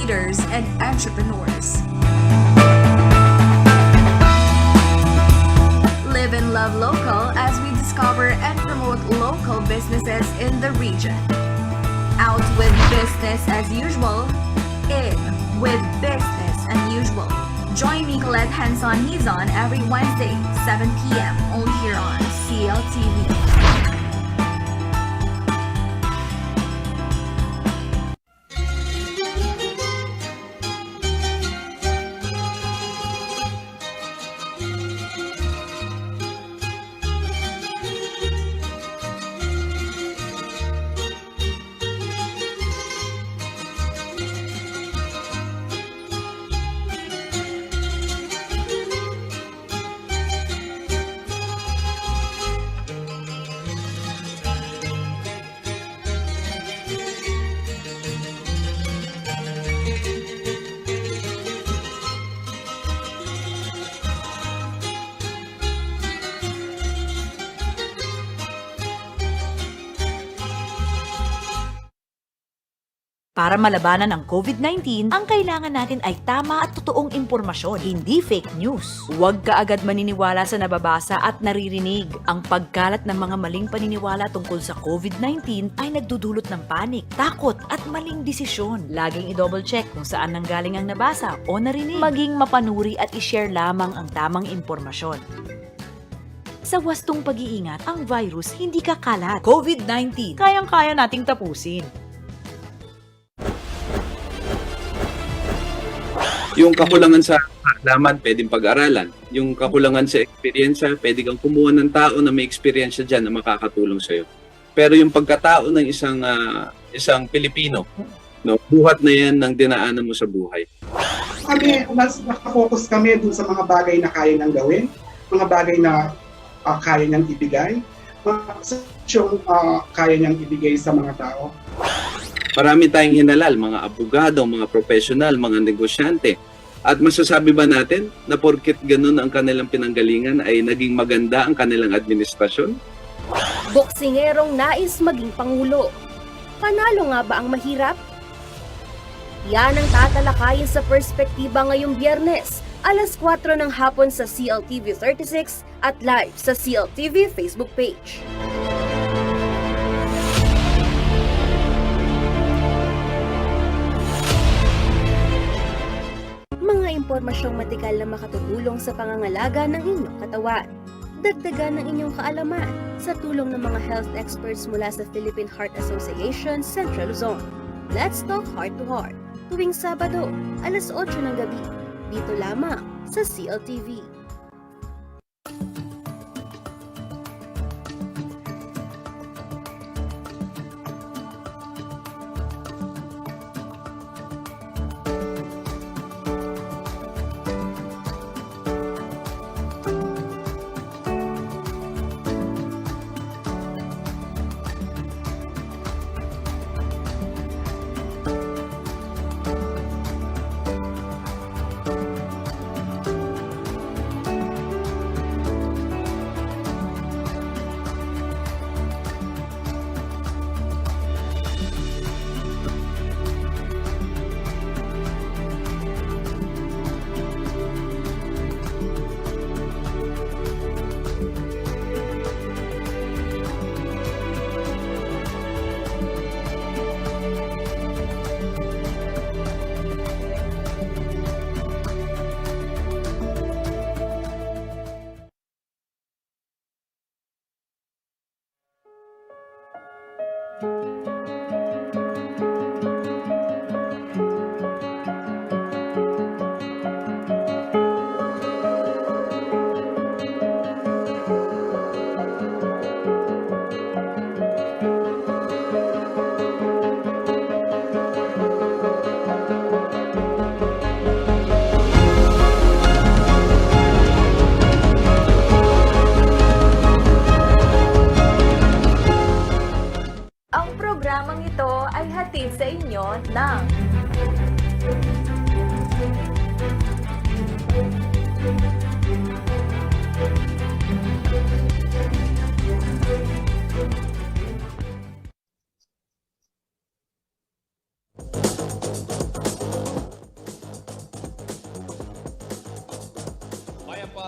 leaders, and entrepreneurs. Live and love local as we discover and promote local businesses in the region. Out with business as usual, in with business unusual. Join me, Colette Hanson Nizon, every Wednesday, 7 p.m. only here on CLTV. Para malabanan ang COVID-19, ang kailangan natin ay tama at totoong impormasyon, hindi fake news. Huwag kaagad maniniwala sa nababasa at naririnig. Ang pagkalat ng mga maling paniniwala tungkol sa COVID-19 ay nagdudulot ng panik, takot at maling desisyon. Laging i-double check kung saan nanggaling ang nabasa o narinig. Maging mapanuri at i-share lamang ang tamang impormasyon. Sa wastong pag-iingat, ang virus hindi kakalat. COVID-19, kayang-kaya nating tapusin. Yung kakulangan sa kaalaman, pwedeng pag-aralan. Yung kakulangan sa eksperyensya, pwede kang kumuha ng tao na may eksperyensya dyan na makakatulong sa'yo. Pero yung pagkatao ng isang Pilipino, no, buhat na yan ng dinaanan mo sa buhay. Kami, mas nakafocus kami dun sa mga bagay na kaya niyang gawin, mga bagay na kaya niyang ibigay, mga kaya niyang ibigay sa mga tao. Marami tayong hinalal, mga abogado, mga profesional, mga negosyante. At masasabi ba natin na porket ganun ang kanilang pinanggalingan ay naging maganda ang kanilang administrasyon? Boksingerong nais maging pangulo. Panalo nga ba ang mahirap? Yan ang tatalakayin sa Perspektiba ngayong Biyernes, alas 4 ng hapon sa CLTV 36 at live sa CLTV Facebook page. Mga impormasyong medikal na makatutulong sa pangangalaga ng inyong katawan. Dagdagan ng inyong kaalaman sa tulong ng mga health experts mula sa Philippine Heart Association Central Luzon. Let's Talk Heart to Heart, tuwing Sabado, alas 8 ng gabi, dito lamang sa CLTV.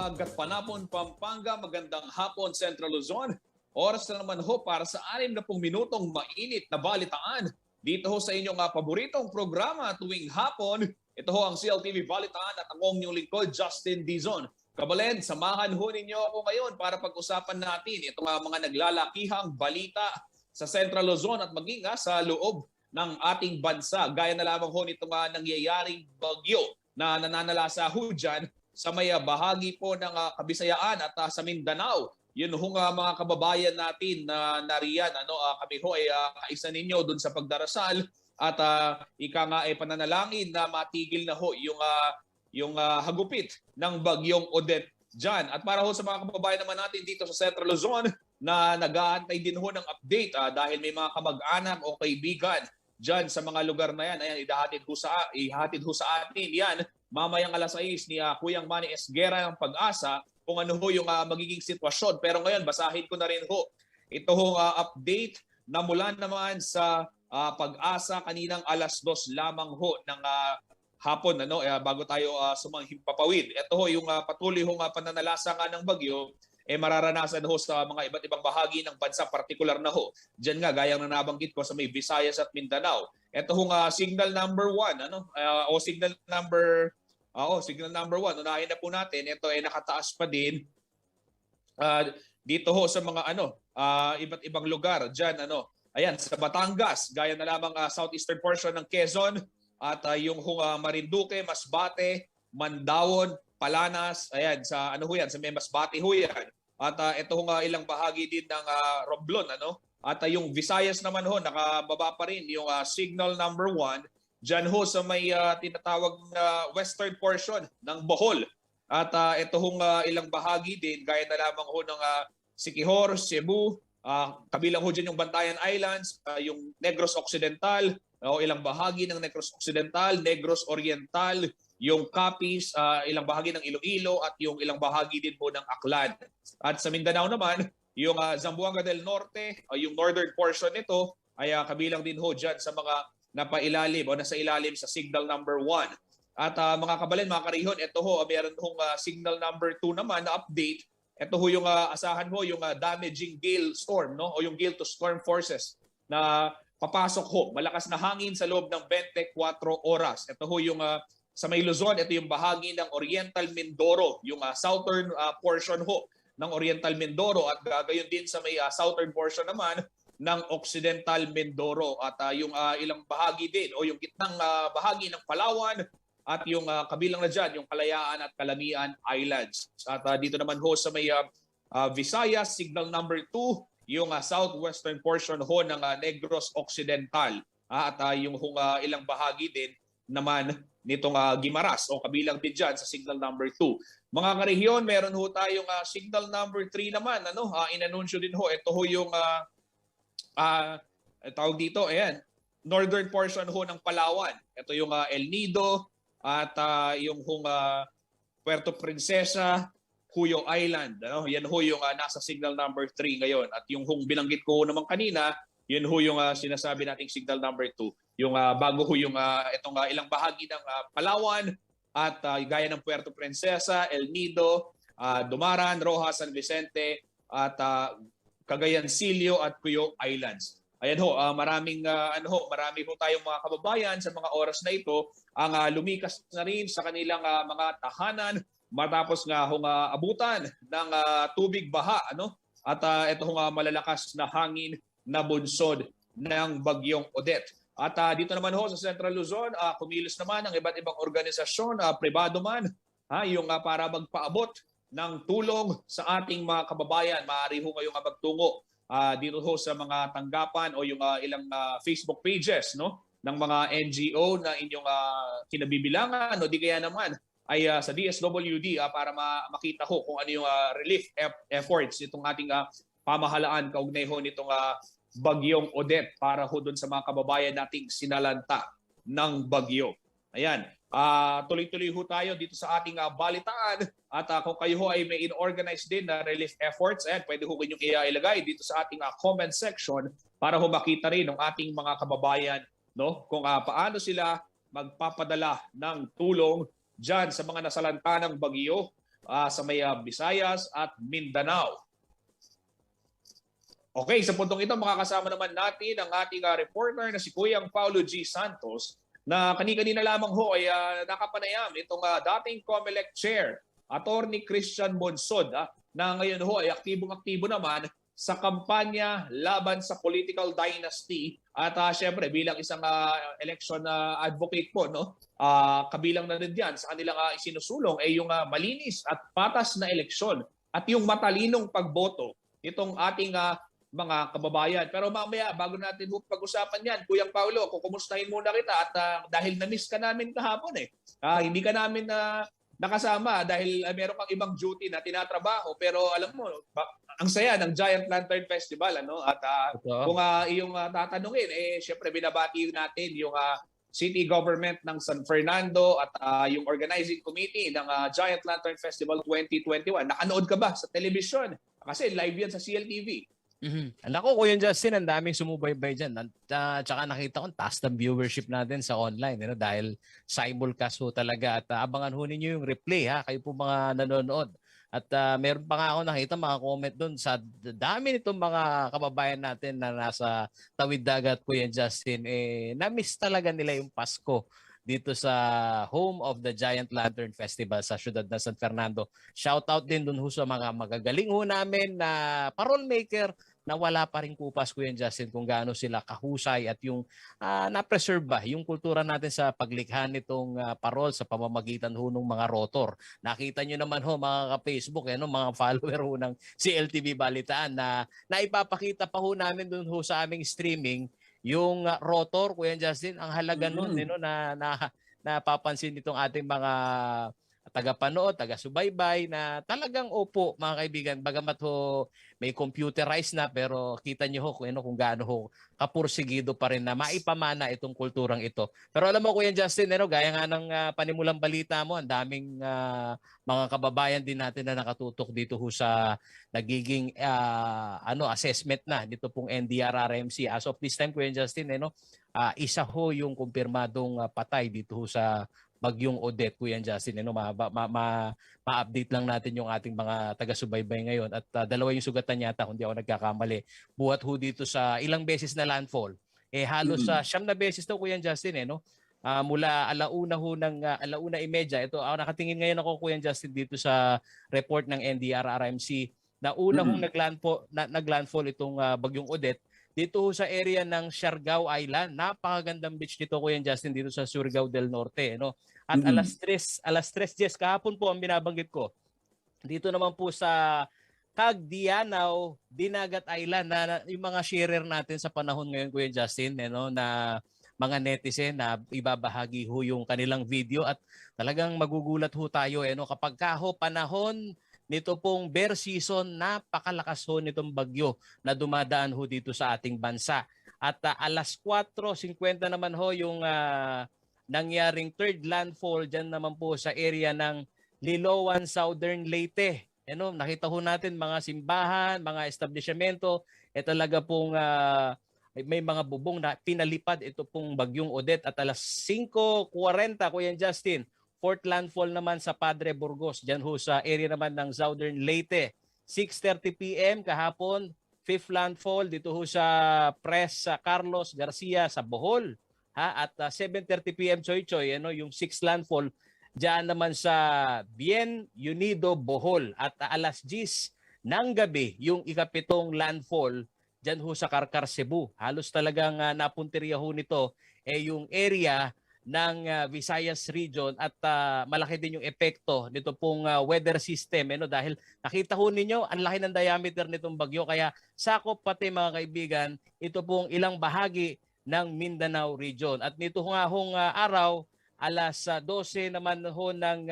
Umagat Panapon, Pampanga, magandang hapon Central Luzon. Oras na naman ho para sa 60 minutong mainit na balitaan. Dito ho sa inyong paboritong programa tuwing hapon. Ito ho ang CLTV Balitaan at ang inyong lingkod, Justin Dizon. Kabalen, samahan ho ninyo ako ngayon para pag-usapan natin itong mga naglalakihang balita sa Central Luzon at maging sa loob ng ating bansa. Gaya na lamang ho nitong nangyayaring bagyo na nananalasa ho dyan sa may bahagi po ng Kabisayaan at sa Mindanao. Yun ho mga kababayan natin na nariyan. Kami ho ay kaisa ninyo dun sa pagdarasal at ika nga ay pananalangin na matigil na ho yung hagupit ng bagyong Odette dyan. At para ho sa mga kababayan naman natin dito sa Central Luzon na nag-aantay din ho ng update dahil may mga kamag-anak o kaibigan dyan sa mga lugar na yan. Ayan, ihatid ho sa atin yan mamayang alas 6 ni Kuyang Manny Esguera ng Pag-asa kung ano ho yung magiging sitwasyon. Pero ngayon, basahin ko na rin ho ito ho update na mula naman sa Pag-asa kaninang alas 2 lamang ho ng hapon bago tayo sumanghimpapawid. Ito ho yung patuloy hong pananalasa nga ng bagyo mararanasan ho sa mga iba't ibang bahagi ng bansa, partikular na ho. Diyan nga, gayang na nabanggit ko sa may Visayas at Mindanao. Ito hong signal number 1, signal number 1. Unahin na po natin, ito ay nakataas pa din dito ho sa mga iba't ibang lugar. Diyan, ayan, sa Batangas, gaya na lamang southeastern portion ng Quezon, at yung Marinduque, Masbate, Mandaon, Palanas, ayan, sa sa may Masbate ho yan. At ito ilang bahagi din ng Romblon, At yung Visayas naman ho, nakababa pa rin yung signal number 1 dyan ho sa may tinatawag na western portion ng Bohol. At ito ilang bahagi din, gaya na lamang ho ng Siquijor, Cebu, kabilang ho dyan yung Bantayan Islands, yung Negros Occidental, ilang bahagi ng Negros Occidental, Negros Oriental, yung Capiz, ilang bahagi ng Iloilo at yung ilang bahagi din po ng Aklan. At sa Mindanao naman, yung Zamboanga del Norte, yung northern portion nito ay kabilang din ho dyan sa mga napailalim o nasa ilalim sa signal number 1. At mga kabalin, mga karihon, ito ho, meron hong signal number 2 naman na update. Ito ho yung asahan ho, yung damaging gale storm, o yung gale to storm forces na papasok ho. Malakas na hangin sa loob ng 24 oras. Ito ho yung sa may Luzon, ito yung bahagi ng Oriental Mindoro, yung southern portion ho ng Oriental Mindoro at gayon din sa may southern portion naman ng Occidental Mindoro at yung ilang bahagi din o yung gitnang bahagi ng Palawan at yung kabilang na dyan, yung Kalayaan at Kalamian Islands. At dito naman ho sa may Visayas, signal number 2, yung southwestern portion ho ng Negros Occidental at yung ilang bahagi din naman nitong Guimaras o kabilang din dyan sa signal number 2. Mga karehiyon, meron ho tayong signal number 3 naman. Inanunsyo din ho. Ito ho yung tawag dito, ayan, northern portion ho ng Palawan. Ito yung El Nido at yung Puerto Princesa, Cuyo Island. Yan ho yung nasa signal number 3 ngayon. At yung binanggit ko naman kanina, yun ho yung sinasabi nating signal number 2. Yung bago ho yung itong ilang bahagi ng Palawan at gaya ng Puerto Princesa, El Nido, Dumaran, Rojas, San Vicente at Cagayan Silio at Cuyo Islands. Ayan ho, marami ho tayong mga kababayan sa mga oras na ito ang lumikas na rin sa kanilang mga tahanan matapos nga hong abutan ng tubig baha, At ito hong malalakas na hangin na bunsod ng bagyong Odette. At dito naman ho sa Central Luzon, kumilos naman ang iba't ibang organisasyon, pribado man, yung para magpaabot ng tulong sa ating mga kababayan. Maaari ho ngayong magtungo dito ho sa mga tanggapan o yung ilang Facebook pages ng mga NGO na inyong kinabibilangan o di kaya naman ay sa DSWD para makita ho kung ano yung relief efforts itong ating pamahalaan kaugnay ho nitong bagyong Odette para ho doon sa mga kababayan nating sinalanta ng bagyo. Ayan, tuloy-tuloy ho tayo dito sa ating balitaan at kung kayo ho ay may in-organize din na relief efforts, ayan, pwede ho kanyong ilagay dito sa ating comment section para ho makita rin ng ating mga kababayan kung paano sila magpapadala ng tulong dyan sa mga nasalanta ng bagyo sa may Visayas at Mindanao. Okay, sa puntong ito makakasama naman natin ang ating reporter na si Kuyang Paulo G. Santos na kani-kanina lamang ho ay nakapanayam itong dating COMELEC Chair, Attorney Christian Monsod, na ngayon ho ay aktibong-aktibo naman sa kampanya laban sa political dynasty at syempre bilang isang election advocate po, no, kabilang na rin diyan sa kanilang isinusulong ay yung malinis at patas na eleksyon at yung matalinong pagboto itong ating mga kababayan. Pero mamaya, bago natin pag-usapan yan, Kuyang Paulo, kukumustahin muna kita at dahil na-miss ka namin kahapon hindi ka namin nakasama dahil meron kang ibang duty na tinatrabaho. Pero alam mo, ang saya ng Giant Lantern Festival. Ano? At kung iyong tatanungin, syempre binabati natin yung City Government ng San Fernando at yung organizing committee ng Giant Lantern Festival 2021. Nakanood ka ba sa television? Kasi live yan sa CLTV. Nako, Kuya Justin, ang daming sumubaybay dyan. Tsaka nakita ko, taas ng viewership natin sa online. Dahil simulcast ho talaga. At abangan ho ninyo yung replay, kayo po mga nanonood. At meron pa nga ako nakita mga comment doon sa dami nitong mga kababayan natin na nasa tawid dagat, Kuya Justin. Na-miss talaga nila yung Pasko dito sa home of the Giant Lantern Festival sa siyudad ng San Fernando. Shout out din dun ho sa mga magagaling ho namin na parol maker na wala pa rin kupas, Kuya Justin, kung gaano sila kahusay at yung na-preserve ba yung kultura natin sa paglikha nitong parol sa pamamagitan ho ng mga rotor. Nakita nyo naman ho mga ka-Facebook, mga follower ho ng CLTV Balitaan na naipapakita pa ho namin dun ho sa aming streaming yung rotor, Kuya Justin. Ang halaga nun na napapansin nitong ating mga taga-panood, taga-subaybay na talagang opo mga kaibigan, bagamat ho may computerized na pero kita nyo ho kung gaano ho kapursigido pa rin na maipamana itong kulturang ito. Pero alam mo Kuya Justin, gaya nga ng panimulang balita mo, ang daming mga kababayan din natin na nakatutok dito ho sa nagiging assessment na dito pong NDRRMC. As of this time, Kuya Justin, isa ho yung kumpirmadong patay dito ho sa Bagyong Odette, Kuya Justin. Ma-update lang natin yung ating mga taga-subaybay ngayon. At dalawa yung sugatan yata, kung di ako nagkakamali. Buhat ho dito sa ilang beses na landfall. Halos 9 na beses to, Kuya Justin. Mula alauna ho ng alauna imedya. Ito, nakatingin ngayon ako, Kuya Justin, dito sa report ng NDRRMC na una hong naglandfall itong Bagyong Odette dito sa area ng Siargao Island. Napakagandang beach nito, Kuya Justin, dito sa Surigao del Norte. At alas 3:10 kahapon po ang binabanggit ko. Dito naman po sa Cagdianao, Dinagat Island, na yung mga sharer natin sa panahon ngayon, Kuya Justin, na mga netizen na ibabahagi ho yung kanilang video at talagang magugulat ho tayo kapag panahon nito pong bear season, napakalakas ho nitong bagyo na dumadaan ho dito sa ating bansa. At alas 4:50 naman ho yung nangyaring third landfall dyan naman po sa area ng Liloan, Southern Leyte. Nakita ho natin mga simbahan, mga establishmento, talaga pong may mga bubong na pinalipad ito pong Bagyong Odette. At alas 5:40, Kuya Justin, fourth landfall naman sa Padre Burgos, dyan ho sa area naman ng Southern Leyte. 6:30 p.m. kahapon, fifth landfall dito ho sa Pres Carlos Garcia sa Bohol. At 7:30 p.m. Choy-Choy, yung sixth landfall dyan naman sa Bien Unido, Bohol. At alas 10 ng gabi, yung ikapitong landfall dyan ho sa Karkar, Cebu. Halos talagang napunteriya ho nito yung area ng Visayas region at malaki din yung epekto nito pong weather system dahil nakita ho ninyo ang laki ng diameter nitong bagyo kaya sakop pati mga kaibigan ito pong ilang bahagi ng Mindanao region. At nito nga hong araw alas 12 naman ho ng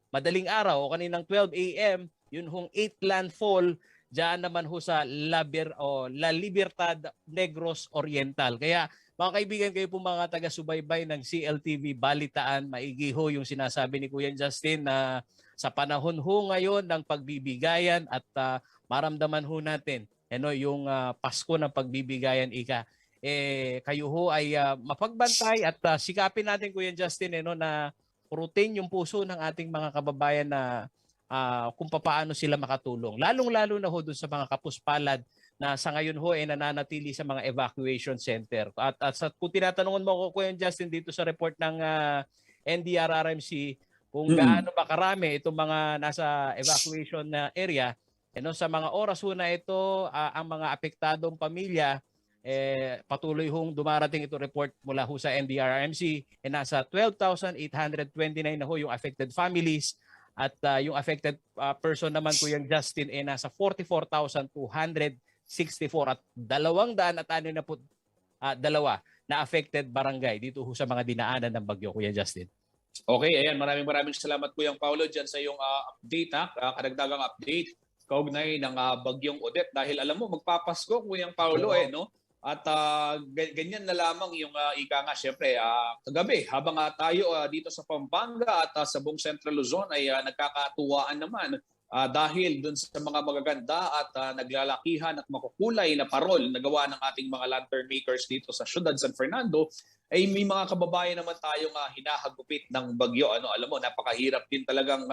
madaling araw o kaninang 12 a.m. yun hong 8th landfall diyan naman ho sa La Libertad Negros Oriental. Kaya mga kaibigan, kayo po mga taga-subaybay ng CLTV Balitaan, maigi ho yung sinasabi ni Kuya Justin na sa panahon ho ngayon ng pagbibigayan at maramdaman ho natin yung Pasko ng pagbibigayan ika. Kayo ho ay mapagbantay at sikapin natin, Kuya Justin, na purutin yung puso ng ating mga kababayan na kung paano sila makatulong. Lalong-lalo na ho dun sa mga kapuspalad na sa ngayon ho ay nananatili sa mga evacuation center. At kung tinatanungan mo ko, Kuya Justin, dito sa report ng NDRRMC, kung gaano ba karami itong mga nasa evacuation na area, sa mga oras ho na ito, ang mga apektadong pamilya, patuloy hong dumarating ito report mula ho sa NDRRMC, nasa 12,829 na ho yung affected families, at yung affected person naman, Kuya Justin, nasa 44,264 at 262 na affected barangay dito ho sa mga dinaanan ng bagyo, Kuya Justin. Okay, ayan, maraming salamat Kuya Paulo dyan sa iyong update, karagdagang update kaugnay ng bagyong Odette, dahil alam mo magpapasko Kuya Paulo no? At ganyan na lamang yung ika nga, syempre kagabi habang tayo dito sa Pampanga at sa buong Central Luzon ay nagkakatuwaan naman dahil dun sa mga magaganda at naglalakihan at makukulay na parol na gawa ng ating mga lantern makers dito sa Ciudad San Fernando, ay may mga kababayan naman tayong hinahagupit ng bagyo. Alam mo, napakahirap din talagang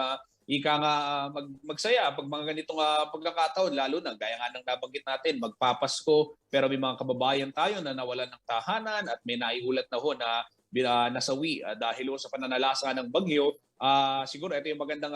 ika nga magsaya pag mga ganitong pagkakataon, lalo na gaya nga ng nabanggit natin, magpapasko, pero may mga kababayan tayo na nawalan ng tahanan at may naiulat na ho na nasawi dahil sa pananalasa ng bagyo. Siguro ito yung magandang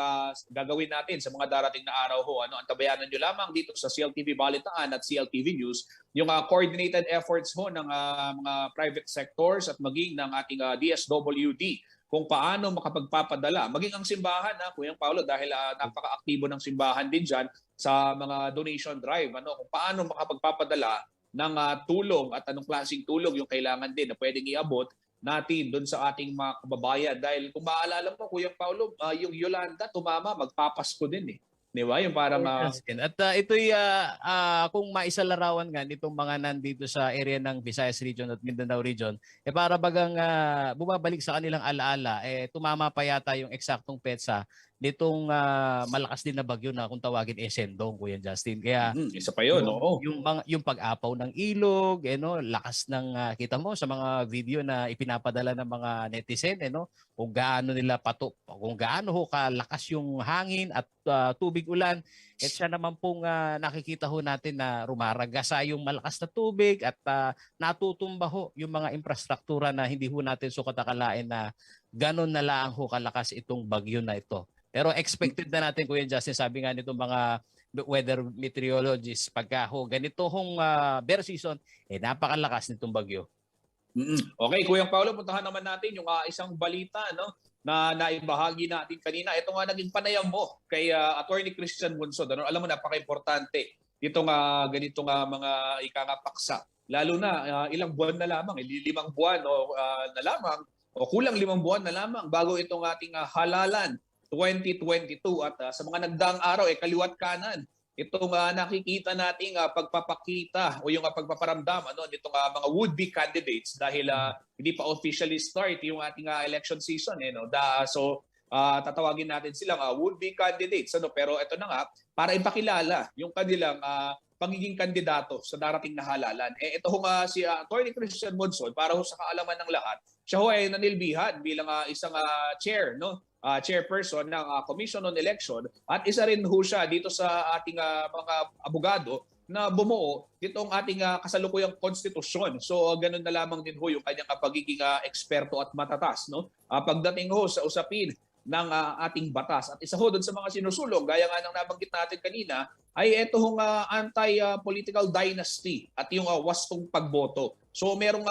gagawin natin sa mga darating na araw ho. Antabayanan nyo lamang dito sa CLTV Balitaan at CLTV News yung coordinated efforts ho ng mga private sectors at maging ng ating DSWD kung paano makapagpapadala. Maging ang simbahan, Kuya Paulo, dahil napaka-aktibo ng simbahan din dyan sa mga donation drive. Kung paano makapagpapadala ng tulong at anong klaseng tulong yung kailangan din na pwedeng iabot natin doon sa ating mga kababayan. Dahil kung maalala mo, Kuya Paulo, yung Yolanda tumama, magpapasko din eh. Di ba? Yung parang... At ito'y kung maisalarawan nga nitong mga nandito sa area ng Visayas Region at Mindanao Region, para bagang bumabalik sa kanilang alaala, tumama pa yata yung eksaktong petsa nitong malakas din na bagyo na kung tawagin Sendong, Kuya Justin. Kaya isa pa yun, oo. Yung pag-apaw ng ilog, lakas ng kita mo sa mga video na ipinapadala ng mga netizen, kung gaano nila kung gaano ho kalakas yung hangin at tubig ulan. At siya naman pong nakikita ho natin na rumaragasa yung malakas na tubig at natutumba ho yung mga infrastruktura na hindi ho natin sukat akalain na ganon na lang ho kalakas itong bagyo na ito. Pero expected na natin, Kuya Justin, sabi nga nitong mga weather meteorologists, pagka ganito hong bear season, napakalakas nitong bagyo. Okay, Kuya Paulo, puntahan naman natin yung isang balita na naibahagi natin kanina. Ito nga naging panayam mo kay Attorney Christian Bunsod. Alam mo, napaka-importante itong ganitong mga ikakapaksa. Lalo na ilang buwan na lamang, 5 buwan na lamang, o kulang 5 buwan na lamang bago itong ating halalan 2022 at sa mga nagdaang araw kaliwat kanan itong nakikita nating pagpapakita o yung pagpaparamdam nitong mga would-be candidates dahil hindi pa officially start yung ating election season so tatawagin natin silang would-be candidates pero ito na nga para ipakilala yung kanilang pagiging kandidato sa darating na halalan. Ito si Attorney Christian Bunsod, para sa kaalaman ng lahat, siya ay nanilbihan bilang isang chairperson ng Commission on Election at isa rin siya dito sa ating mga abogado na bumuo ditong ating kasalukuyang konstitusyon. So ganun na lamang din yung kanyang pagiging eksperto at matatas pagdating sa usapin ng ating batas. At isa doon sa mga sinusulong, gaya nga ng nabanggit natin kanina, ay itong anti-political dynasty at yung wastong pagboto. So meron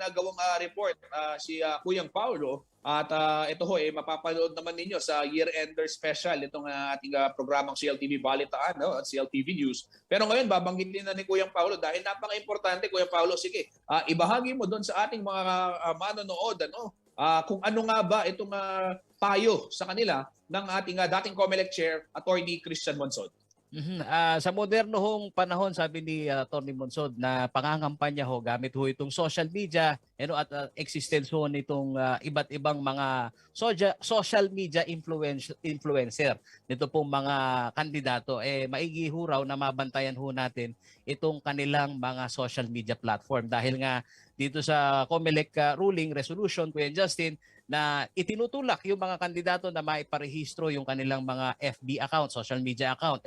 nagawang report si Kuyang Paulo at ito mapapanood naman ninyo sa year-ender special itong ating programang CLTV Balitaan at CLTV News. Pero ngayon babanggitin na ni Kuyang Paulo dahil napaka-importante, Kuyang Paulo. Sige, ibahagi mo doon sa ating mga manonood kung ano nga ba itong payo sa kanila ng ating dating COMELEC Chair, Attorney Christian Bunsod. Sa moderno hong panahon, sabi ni Atty. Bunsod, na pangangampanya gamit itong social media at existence nitong iba't ibang mga social media influencer nito pong mga kandidato, maigi raw na mabantayan natin itong kanilang mga social media platform dahil nga dito sa COMELEC ruling resolution, Kuya Justin, na itinutulak yung mga kandidato na maiparehistro yung kanilang mga FB account, social media account.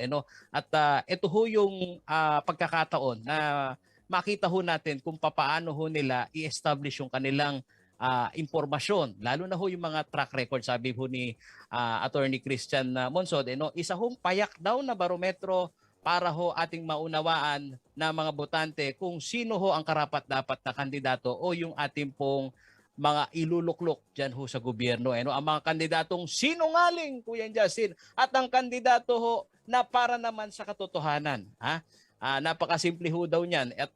At ito ho yung pagkakataon na makita ho natin kung paano ho nila i-establish yung kanilang impormasyon, lalo na ho yung mga track record, sabi ho ni Attorney Christian Monsod, isa hong payak daw na barometro para ho ating maunawaan na mga botante kung sino ho ang karapat-dapat na kandidato o yung ating pong mga iluluklok dyan ho sa gobyerno. Ang mga kandidatong sinungaling, Kuya Justin, at ang kandidato ho na para naman sa katotohanan. Napakasimple ho daw niyan at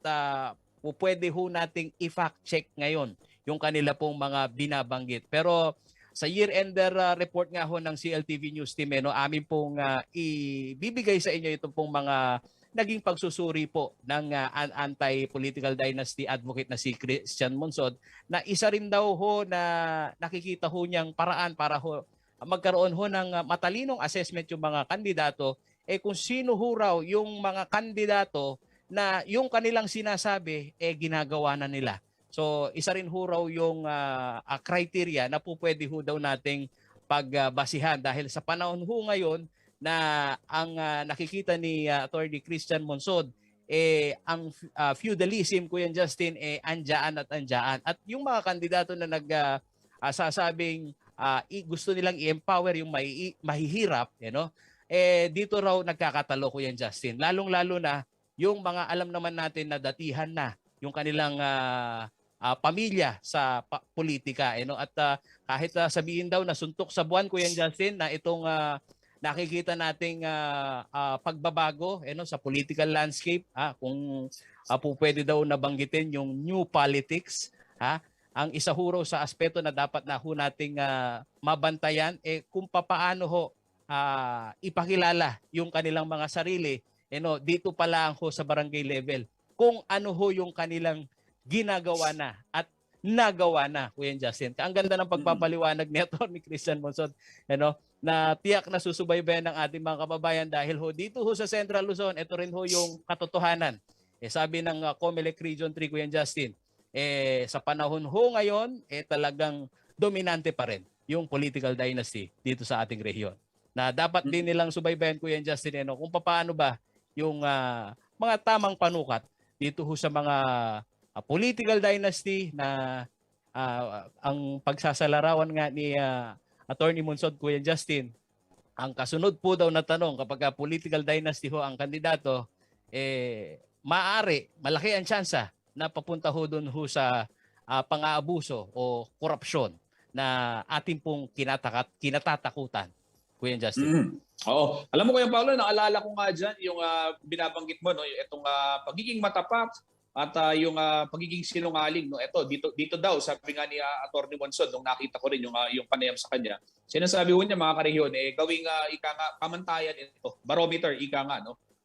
pwede ho nating i-fact check ngayon yung kanila pong mga binabanggit. Pero sa year-ender report nga ho ng CLTV News Team, amin pong ibibigay sa inyo itong pong mga naging pagsusuri po ng anti-political dynasty advocate na si Christian Monsod, na isa rin daw ho na nakikita ho niyang paraan para ho magkaroon ho ng matalinong assessment yung mga kandidato, kung sino ho raw yung mga kandidato na yung kanilang sinasabi ginagawa na nila. So isa rin ho raw yung criteria na po pwede ho daw nating pagbasihan dahil sa panahon ho ngayon na ang nakikita ni Attorney Christian Monsod ang feudalism, Kuya Justin, anjaan at anjaan. At yung mga kandidato na nagsasabing gusto nilang i-empower yung mahihirap, dito raw nagkakatalo, Kuya Justin. Lalong-lalo na yung mga alam naman natin na datihan na yung kanilang pamilya sa politika. At kahit sabihin daw na suntok sa buwan, Kuya Justin, na itong nakikita nating pagbabago sa political landscape, kung po pwede daw nabanggitin yung new politics, ang isa ho raw sa aspeto na dapat na ho nating mabantayan kung papaano ho ipakilala yung kanilang mga sarili dito pa lang ho sa barangay level, kung ano ho yung kanilang ginagawa na at nagawa na, Kuya Justin. Ang ganda ng pagpapaliwanag ni Atty. Christian Monsod, na tiyak na susubaybayan ng ating mga kababayan dahil ho dito ho sa Central Luzon, ito rin ho yung katotohanan. Sabi ng COMELEC Region 3, Kuya Justin, sa panahon ho ngayon, talagang dominante pa rin yung political dynasty dito sa ating rehiyon. Na dapat din nilang subaybayan, Kuya Justin, kung paano ba yung mga tamang panukat dito ho sa mga political dynasty na ang pagsasalarawan nga ni Attorney Monsod, Kuya Justin, ang kasunod po daw na tanong kapag political dynasty ho ang kandidato, malaki ang tsansa na papunta ho doon ho sa pang-aabuso o korupsyon na ating pong kinatatakutan, Kuya Justin. Oo. Alam mo, Kuya Paolo, naalala ko nga dyan yung binabanggit mo, itong pagiging matapat at yung pagiging sinungaling. Ito, dito daw, sabi nga ni Atty. Monsod, nung nakita ko rin yung panayam sa kanya, sinasabi ho niya, mga karehiyon, gawing kamantayan ito, barometer,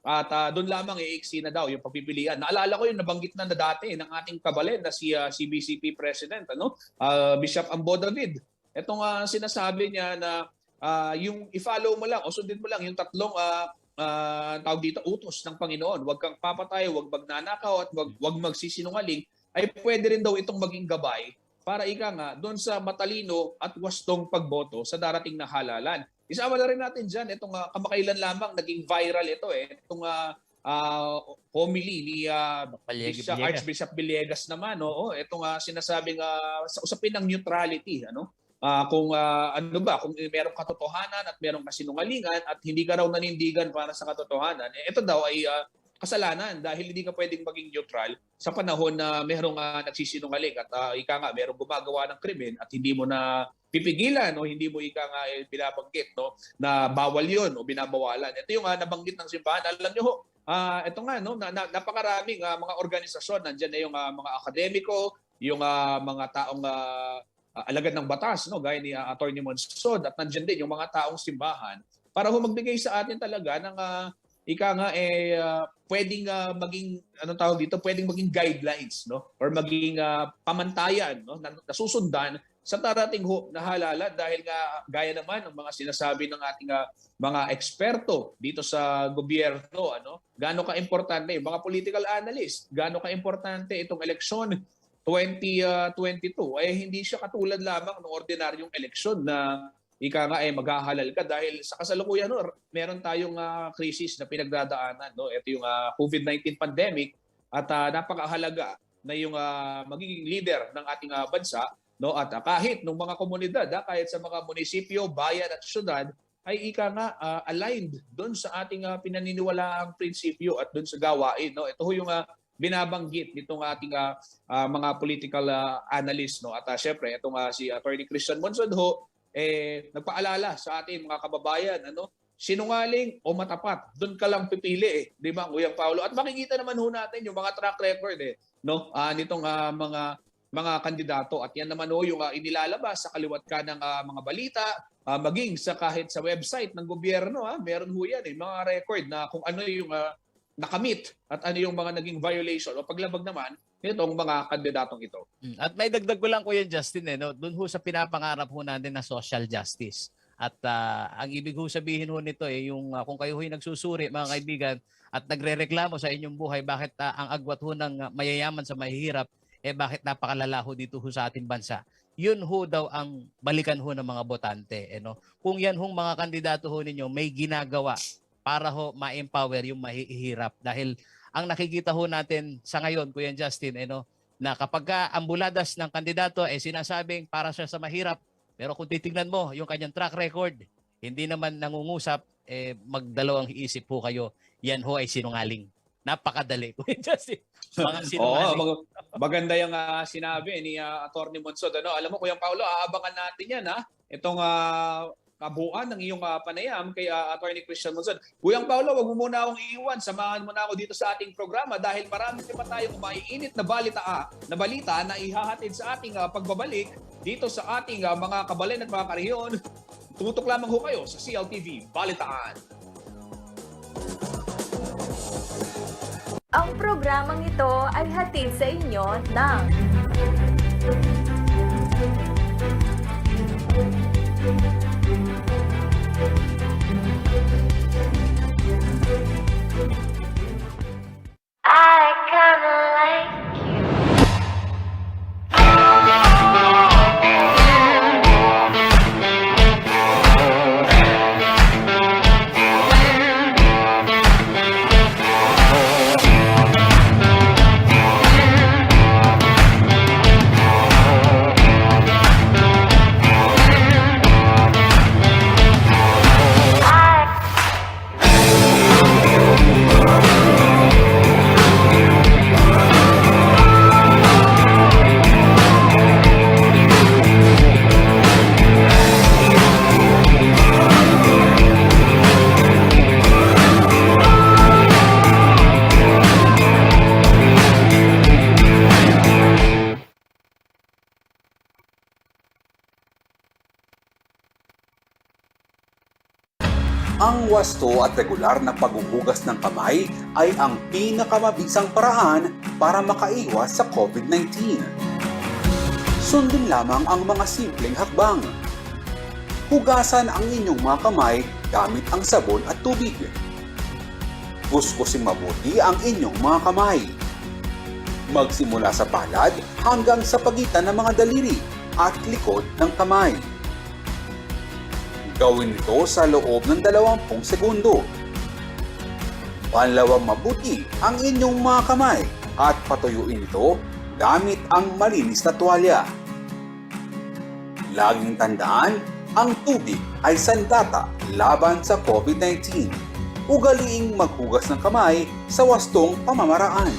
At doon lamang iiksi na daw yung pagpipilian. Naalala ko yung nabanggit na dati ng ating kabalen na si CBCP President, Bishop Ambo David. Itong sinasabi niya na yung i-follow mo lang o sundin mo lang yung tatlong tawag dito, utos ng Panginoon. Huwag kang papatay, huwag magnanakaw at huwag magsisinungaling, ay pwede rin daw itong maging gabay para doon sa matalino at wastong pagboto sa darating na halalan. Isama na rin natin dyan, itong kamakailan lamang naging viral ito itong homily ni Archbishop Villegas naman. Itong sinasabing sa usapin ng neutrality, kung kung merong katotohanan at merong kasinungalingan at hindi ka raw nanindigan para sa katotohanan, ito daw ay kasalanan dahil hindi ka pwedeng maging neutral sa panahon na merong nagsisinungaling at merong gumagawa ng krimen at hindi mo na pipigilan o hindi mo binabanggit na bawal yun o binabawalan. Ito yung nabanggit ng simbahan. Alam nyo ho, ito nga, napakaraming mga organisasyon. Nandiyan na yung mga akademiko, yung mga taong alagad ng batas, gaya ni Atty. Monsod, at nandiyan din yung mga taong simbahan para ho magbigay sa atin talaga ng pwedeng maging pwedeng maging guidelines or maging pamantayan na susundan sa darating na halalan dahil nga gaya naman ng mga sinasabi ng ating mga eksperto dito sa gobyerno, gaano ka importante yung mga political analyst, gaano ka importante itong eleksyon 2022, hindi siya katulad lamang ng ordinaryong eleksyon na ika nga maghahalal ka dahil sa kasalukuyan meron tayong krisis na pinagdadaanan. Ito yung COVID-19 pandemic at napakahalaga na yung magiging leader ng ating bansa at kahit ng mga komunidad, kahit sa mga munisipyo, bayan at syudad ay ika nga aligned doon sa ating pinaniniwalaang prinsipyo at doon sa gawain. Ito yung binabanggit nitong ating mga political analyst. At syempre, itong si Attorney Christian Monsod nagpaalala sa ating mga kababayan, sinungaling o matapat, doon ka lang pipili di ba, Kuyang Paulo? At makikita naman natin yung mga track record nitong mga kandidato. At yan naman yung inilalabas sa kaliwat ka ng mga balita, maging sa kahit sa website ng gobyerno, meron yan mga record na kung ano yung nakamit at ano yung mga naging violation o paglabag naman nitong mga kandidatong ito. At may dagdag ko lang, Kuya Justin, doon sa pinapangarap natin na social justice. At ang ibig sabihin nito yung kung kayo nagsusuri, mga kaibigan, at nagrereklamo sa inyong buhay, bakit ang agwat ng mayayaman sa mahihirap, bakit napakalala dito sa ating bansa. Yun daw ang balikan ng mga botante. Kung yan mga kandidato ninyo may ginagawa para ma-empower yung mahihirap. Dahil ang nakikita natin sa ngayon, Kuya Justin, na kapag ang buladas ng kandidato sinasabing para siya sa mahirap, pero kung titignan mo yung kanyang track record, hindi naman nangungusap, magdalawang isip kayo, yan ay sinungaling. Napakadali, Kuya Justin. Mga sinungaling. Maganda yung sinabi ni Atty. Monsod. Alam mo, Kuyang Paulo, aabangan natin yan. Itong kabuuan ng iyong panayam kay Atty. Christian Monsod. Kuyang Paulo, wag mo muna akong iiwan. Samahan mo na ako dito sa ating programa dahil marami pa tayong maiinit na balita na ihahatid sa ating pagbabalik dito sa ating mga kabalan at mga karehiyon. Tumutok lamang kayo sa CLTV Balitaan. Ang programang ito ay hatid sa inyo ng Ang wasto at regular na paghuhugas ng kamay ay ang pinakamabisang paraan para makaiwas sa COVID-19. Sundin lamang ang mga simpleng hakbang. Hugasan ang inyong mga kamay gamit ang sabon at tubig. Kuskusin mabuti ang inyong mga kamay. Magsimula sa palad hanggang sa pagitan ng mga daliri at likod ng kamay. Gawin ito sa loob ng 20 segundo. Panlawang mabuti ang inyong mga kamay at patuyuin ito gamit ang malinis na tuwalya. Laging tandaan, ang tubig ay sandata laban sa COVID-19. Ugaliing maghugas ng kamay sa wastong pamamaraan.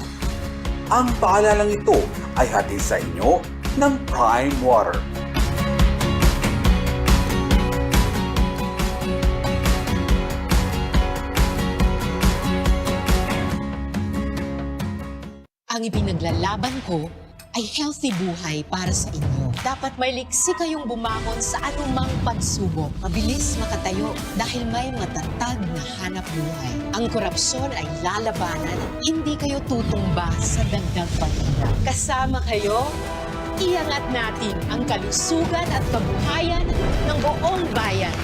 Ang paalalang ito ay hatid sa inyo ng Prime Water. Ang ipinaglalaban ko ay healthy buhay para sa inyo. Dapat may liksi kayong bumangon sa anumang pagsubok. Mabilis makatayo dahil may matatag na hanap buhay. Ang korupsyon ay lalabanan at hindi kayo tutumba sa dagdag paghirap. Kasama kayo, iangat natin ang kalusugan at kabuhayan ng buong bayan.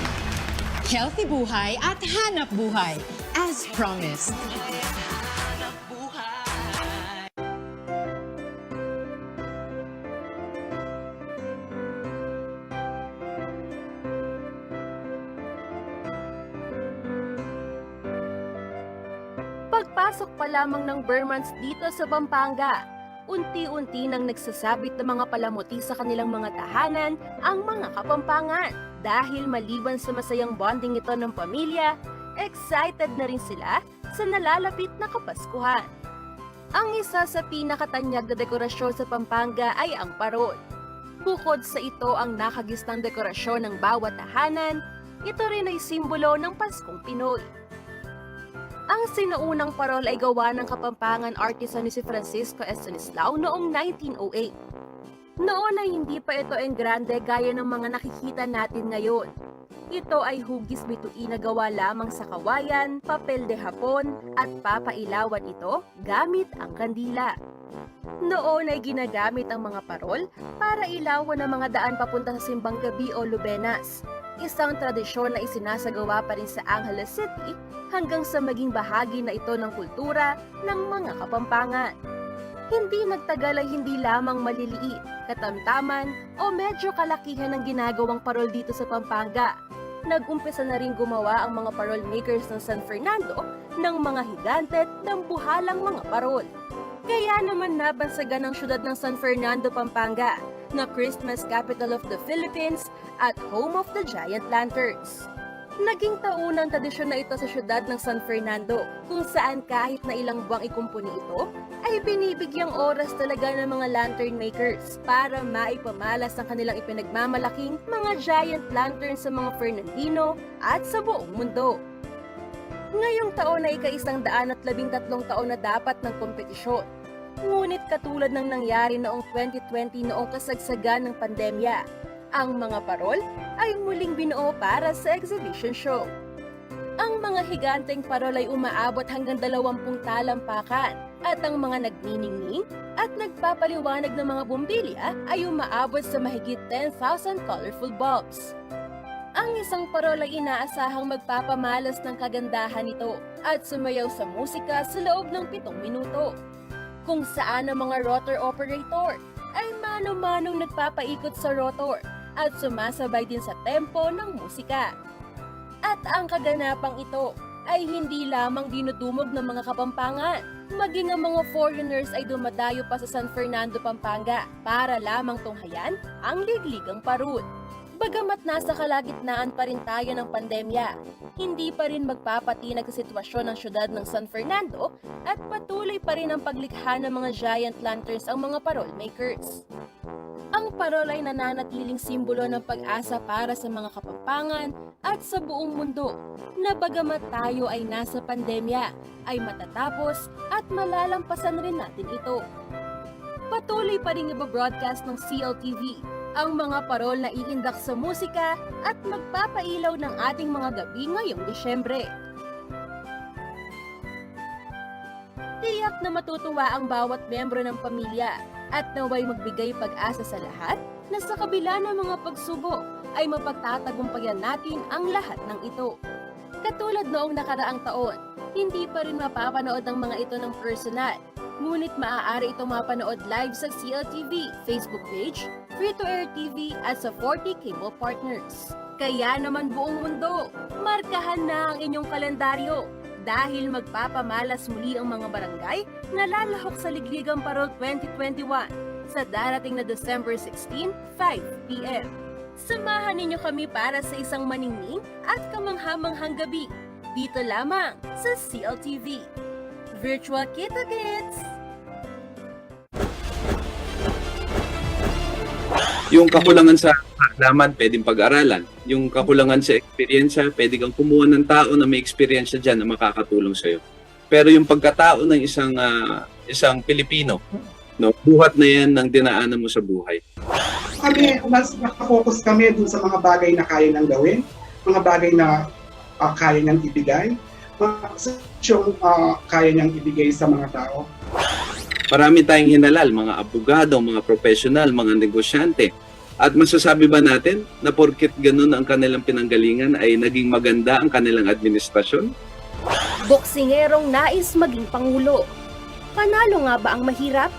Healthy buhay at hanap buhay as promised. Pagpasok pa lamang ng Burmans dito sa Pampanga, unti-unti nang nagsasabit ng mga palamuti sa kanilang mga tahanan ang mga Kapampangan. Dahil maliban sa masayang bonding ito ng pamilya, excited na rin sila sa nalalapit na Kapaskuhan. Ang isa sa pinakatanyag na dekorasyon sa Pampanga ay ang parol. Bukod sa ito ang nakagisnang dekorasyon ng bawat tahanan, ito rin ay simbolo ng Paskong Pinoy. Ang sinaunang parol ay gawa ng Kapampangan artisan ni si Francisco Estanislao noong 1908. Noon ay hindi pa ito engrande gaya ng mga nakikita natin ngayon. Ito ay hugis bituin na gawa lamang sa kawayan, papel de hapon at papailawan ito gamit ang kandila. Noon ay ginagamit ang mga parol para ilawan ang mga daan papunta sa simbang gabi o lubenas. Isang tradisyon na isinasagawa pa rin sa Angeles City hanggang sa maging bahagi na ito ng kultura ng mga Kapampangan. Hindi nagtagal ay hindi lamang maliliit, katamtaman o medyo kalakihan ang ginagawang parol dito sa Pampanga. Nag-umpisa na rin gumawa ang mga parol makers ng San Fernando ng mga higante at dambuhalang mga parol. Kaya naman nabansagan ang syudad ng San Fernando, Pampanga na Christmas capital of the Philippines at home of the giant lanterns. Naging taunang tradisyon na ito sa syudad ng San Fernando, kung saan kahit na ilang buwang ikumpuni ito, ay binibigyang oras talaga ng mga lantern makers para maipamalas ang kanilang ipinagmamalaking mga giant lanterns sa mga Fernandino at sa buong mundo. Ngayong taon ay ika-113 taon na dapat ng kompetisyon. Ngunit katulad ng nangyari noong 2020 noong kasagsagan ng pandemya, ang mga parol ay muling binuo para sa exhibition show. Ang mga higanteng parol ay umaabot hanggang 20 talampakan at ang mga nagniningning at nagpapaliwanag ng mga bumbilya ay umaabot sa mahigit 10,000 colorful bulbs. Ang isang parol ay inaasahang magpapamalas ng kagandahan nito at sumayaw sa musika sa loob ng 7 minuto. Kung saan ang mga rotor operator ay mano-manong nagpapaikot sa rotor at sumasabay din sa tempo ng musika. At ang kaganapang ito ay hindi lamang dinudumog ng mga Kapampangan, maging ang mga foreigners ay dumadayo pa sa San Fernando, Pampanga para lamang tunghayan ang ligligang parol. Bagamat nasa kalagitnaan pa rin tayo ng pandemya, hindi pa rin magpapatinag sa sitwasyon ng syudad ng San Fernando at patuloy pa rin ang paglikha ng mga giant lanterns ang mga parol makers. Ang parol ay nananatiling simbolo ng pag-asa para sa mga Kapampangan at sa buong mundo na bagamat tayo ay nasa pandemya, ay matatapos at malalampasan rin natin ito. Patuloy pa rin ibabroadcast ng CLTV ang mga parol na iindak sa musika at magpapailaw ng ating mga gabi ngayong Disyembre. Tiyak na matutuwa ang bawat miyembro ng pamilya at naway magbigay pag-asa sa lahat na sa kabila ng mga pagsubok ay mapagtatagumpayan natin ang lahat ng ito. Katulad noong nakaraang taon, hindi pa rin mapapanood ang mga ito ng personal, ngunit maaari itong mapanood live sa CLTV Facebook page, free-to-air TV at sa 40 cable partners. Kaya naman buong mundo, markahan na ang inyong kalendaryo dahil magpapamalas muli ang mga barangay na lalahok sa Ligligang Parol 2021 sa darating na December 16, 5 p.m. Samahan ninyo kami para sa isang maningning at kamanghamanghang gabi dito lamang sa CLTV. Virtual Kita Kids! Yung kakulangan sa kaalaman, pwedeng pag-aralan. Yung kakulangan sa eksperyensya, pwede kang kumuha ng tao na may eksperyensya dyan na makakatulong sa'yo. Pero yung pagkatao ng isang Pilipino, no, buhat na yan ng dinaanan mo sa buhay. Kami, mas nakafocus kami dun sa mga bagay na kaya nang gawin, mga bagay na kaya niyang ibigay, yung kaya niyang ibigay sa mga tao. Marami tayong hinalal, mga abogado, mga profesional, mga negosyante. At masasabi ba natin na porket ganun ang kanilang pinanggalingan ay naging maganda ang kanilang administrasyon? Boksingerong nais maging pangulo. Panalo nga ba ang mahirap?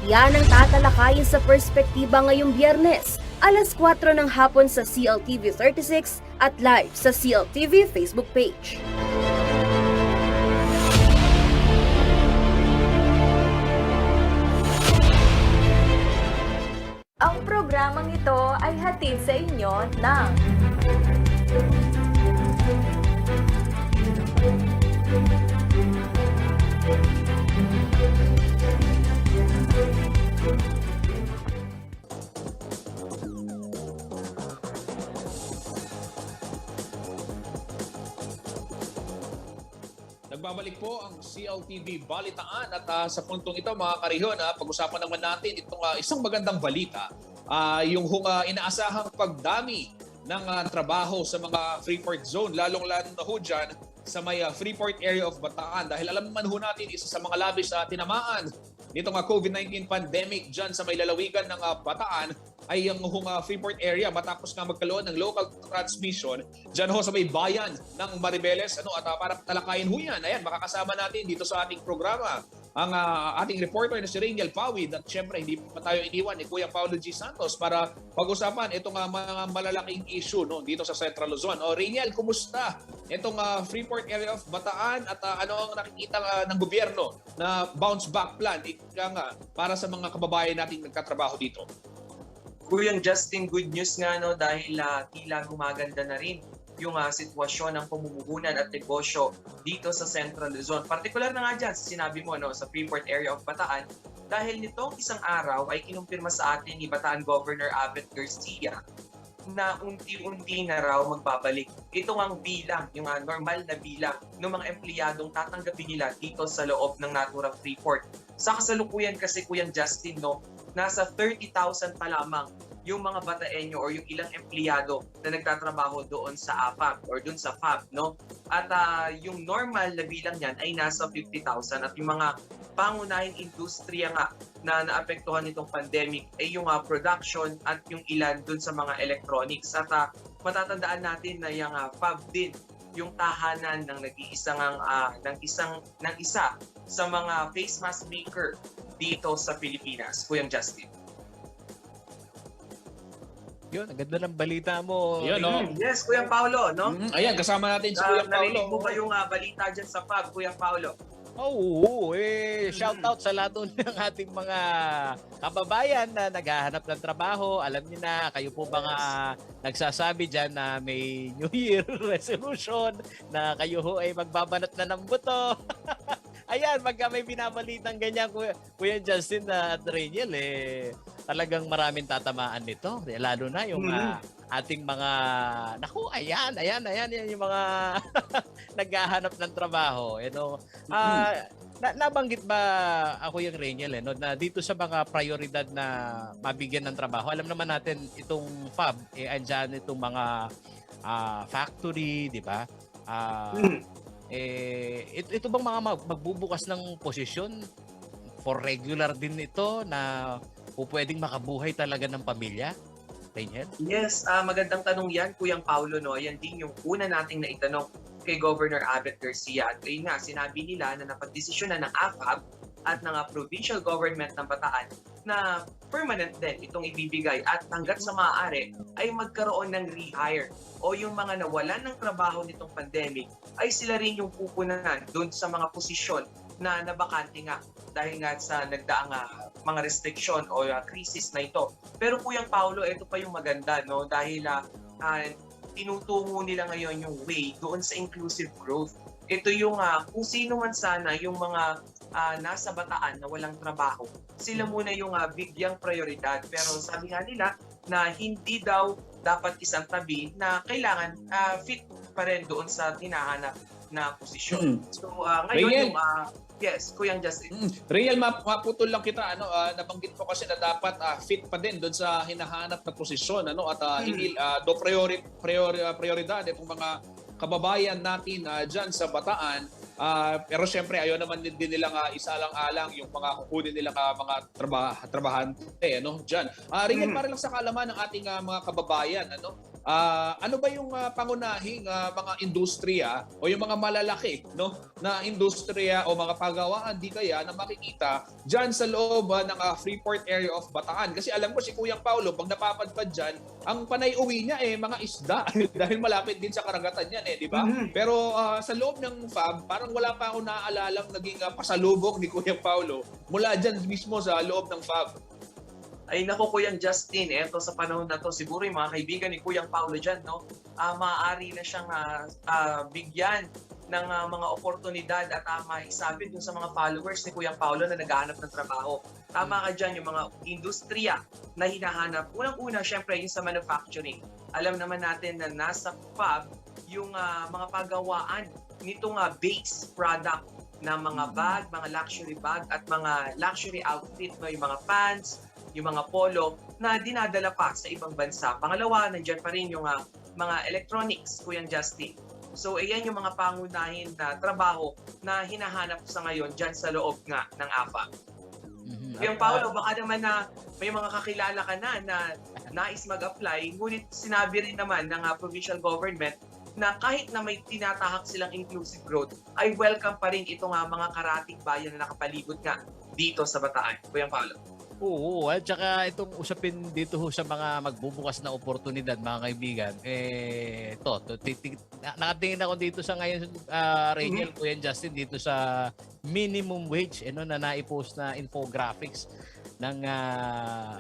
Yan ang tatalakayin sa perspektiba ngayong Biyernes, alas 4 ng hapon sa CLTV 36 at live sa CLTV Facebook page. programang ito ay hatid sa inyo ng Nagbabalik po ang CLTV Balitaan at sa puntong ito mga karihon, pag-usapan naman natin itong isang magandang balita, yung inaasahang pagdami ng trabaho sa mga Freeport Zone, lalong-lalo na ho dyan sa may Freeport area of Bataan. Dahil alam naman ho natin, isa sa mga labis tinamaan nitong COVID-19 pandemic dyan sa may lalawigan ng Bataan ay yung Freeport area matapos nga magkaroon ng local transmission dyan ho sa may bayan ng Maribeles. At para talakayin ho yan, ayan, makakasama natin dito sa ating programa ang ating reporter na si Rainiel Pawid at syempre hindi pa tayo iniwan ni Kuya Paulo G. Santos para pag-usapan itong mga malalaking issue dito sa Central Luzon. Rainiel, kumusta itong Freeport area of Bataan at ano ang nakikita ng gobyerno na bounce back plan para sa mga kababayan nating nagkatrabaho dito? Kuyang Justin, good news nga dahil tila gumaganda na rin yung sitwasyon ng pamumuhunan at negosyo dito sa Central Luzon. Partikular na nga dyan sa sinabi mo sa Freeport area of Bataan dahil nitong isang araw ay kinumpirma sa atin ni Bataan Governor Abet Garcia na unti-unti na raw magbabalik. Ito ang bilang, yung normal na bilang ng mga empleyadong tatanggapin nila dito sa loob ng naturang Freeport. Sa kasalukuyan kasi Kuyang Justin, nasa 30,000 pa lamang yung mga Bataenyo or yung ilang empleyado na nagtatrabaho doon sa AFAB or doon sa FAB, At yung normal na bilang niyan ay nasa 50,000 at yung mga pangunahing industriya nga na naapektuhan nitong pandemic ay yung production at yung ilan doon sa mga electronics. At matatandaan natin na yung FAB din yung tahanan ng isa sa mga face mask maker dito sa Pilipinas. Kuyang Justin. Yun, ang ganda ng balita mo. Yun, Yes, Kuyang Paulo, Ayan, kasama natin si Kuya Paulo. Narinig mo ba yung balita dyan sa FAB, Kuyang Paulo? Oo, shout out sa lahat ng ating mga kababayan na naghahanap ng trabaho. Alam niyo na, kayo po ba nga nagsasabi dyan na may New Year resolution na kayo ho ay magbabanat na ng buto. Ayan, pagka may binabalitang ganyan, Kuya Justin at Rainiel, talagang maraming tatamaan nito. Lalo na yung ating mga, ayan yung mga naghahanap ng trabaho. Nabanggit ba ako yung Rainiel, na dito sa mga prioridad na mabigyan ng trabaho, alam naman natin itong FAB, andyan itong mga factory, di ba? Ito bang mga magbubukas ng posisyon for regular din ito na pwedeng makabuhay talaga ng pamilya? Rainiel? Yes, magandang tanong yan, Kuyang Paulo. Yan din yung una nating naitanong kay Governor Abet Garcia. At ayun nga, sinabi nila na napagdesisyon na ng AFAB at ng provincial government ng Bataan na permanent din itong ibibigay at hanggat sa maaari ay magkaroon ng rehire o yung mga nawalan ng trabaho nitong pandemic ay sila rin yung pupunan doon sa mga posisyon na nabakante nga dahil nga sa nagdaang mga restriction o krisis na ito. Pero Kuyang Paulo, ito pa yung maganda dahil tinutungo nila ngayon yung way doon sa inclusive growth. Ito yung kung sino man sana yung mga nasa Bataan na walang trabaho, sila muna yung bigyang prioridad. Pero sabi nga nila na hindi daw dapat isang tabi na kailangan fit pa rin doon sa hinahanap na posisyon. So ngayon yung yes, Kuyang Justin. Rainiel, maputol lang kita. Nabanggit po kasi na dapat fit pa din doon sa hinahanap na posisyon. At hindi prioridad itong mga kababayan natin dyan sa Bataan. Pero syempre, ayaw naman din nilang isalang-alang yung mga kukunin nilang mga trabahante dyan. Rainiel, para lang sa kaalaman ng ating mga kababayan, ano ba yung pangunahing mga industriya o yung mga malalaki na industriya o mga pagawaan di kaya na makikita dyan sa loob ng Freeport area of Bataan? Kasi alam ko si Kuyang Paulo, pag napapadpad dyan, ang panay-uwi niya mga isda dahil malapit din sa karagatan yan di ba? Pero sa loob ng FAB, parang wala pa ako naaalalang naging pasalubong ni Kuyang Paulo mula dyan mismo sa loob ng FAB. Ay naku, Kuyang Justin, eto sa panahon na to, siguro yung mga kaibigan ni Kuyang Paulo dyan, no? Maaari na siyang bigyan ng mga oportunidad at maisabi dun sa mga followers ni Kuyang Paulo na naghahanap ng trabaho. Tama ka dyan, yung mga industriya na hinahanap. Unang-una, syempre, yung sa manufacturing. Alam naman natin na nasa pub yung mga pagawaan nitong base product na mga bag, mga luxury bag at mga luxury outfit, no? Yung mga pants, yung mga polo na dinadala pa sa ibang bansa. Pangalawa, nandiyan pa rin yung mga electronics, Kuyang Justin. So, ayan yung mga pangunahin na trabaho na hinahanap sa ngayon dyan sa loob nga ng AFA. Yung Paolo, baka naman na may mga kakilala ka na nais mag-apply, ngunit sinabi rin naman ng provincial government na kahit na may tinatahak silang inclusive growth, ay welcome pa rin itong mga karatig bayan na nakapalibot nga dito sa Bataan. Kuyang Paolo. Oo, at saka itong usapin dito ho sa mga magbubukas na oportunidad, mga kaibigan, nakatingin ako dito sa ngayon, Rachel, Kuya Justin, dito sa minimum wage, na naipost na infographics ng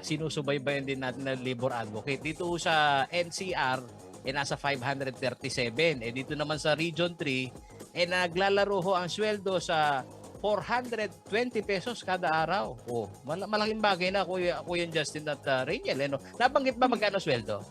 sinusubaybayan din natin na labor advocate. Dito sa NCR, nasa 537. Dito naman sa Region 3, naglalaro ho ang sweldo sa 420 pesos kada araw. Malaking bagay na, Kuya Justin at Rachel. Nabanggit ba magkano sweldo?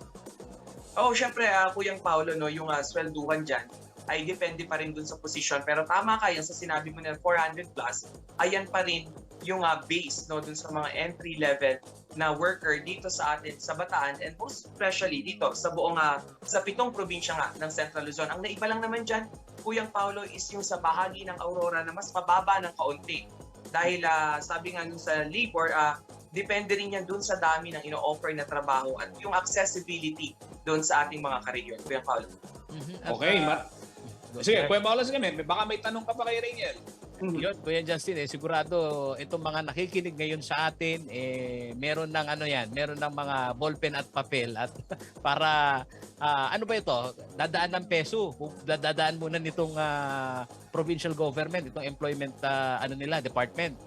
Syempre, Kuyang Paolo, no, yung swelduhan dyan ay depende pa rin dun sa position. Pero tama ka yan sa sinabi mo na 400 plus, ayan pa rin yung base, no, dun sa mga entry level na worker dito sa atin sa Bataan, and most especially dito sa buong sa 7 probinsya nga ng Central Luzon. Ang naiba lang naman dyan, Kuyang Paolo, is yung sa bahagi ng Aurora na mas mababa ng kaunti. Dahil sabi nga nun sa labor, depende rin yan dun sa dami ng ino-offer na trabaho at yung accessibility dun sa ating mga karegyon. Kuyang Paolo. Okay, sige, Kuya Paolo, sige, baka may tanong ka pa kay Rachel. Yun, Kuya Justin, sigurado itong mga nakikinig ngayon sa atin, meron ng meron ng mga ballpen at papel at para ano ba ito? Dadaan ng peso. Dadaan muna nitong provincial government, itong employment department.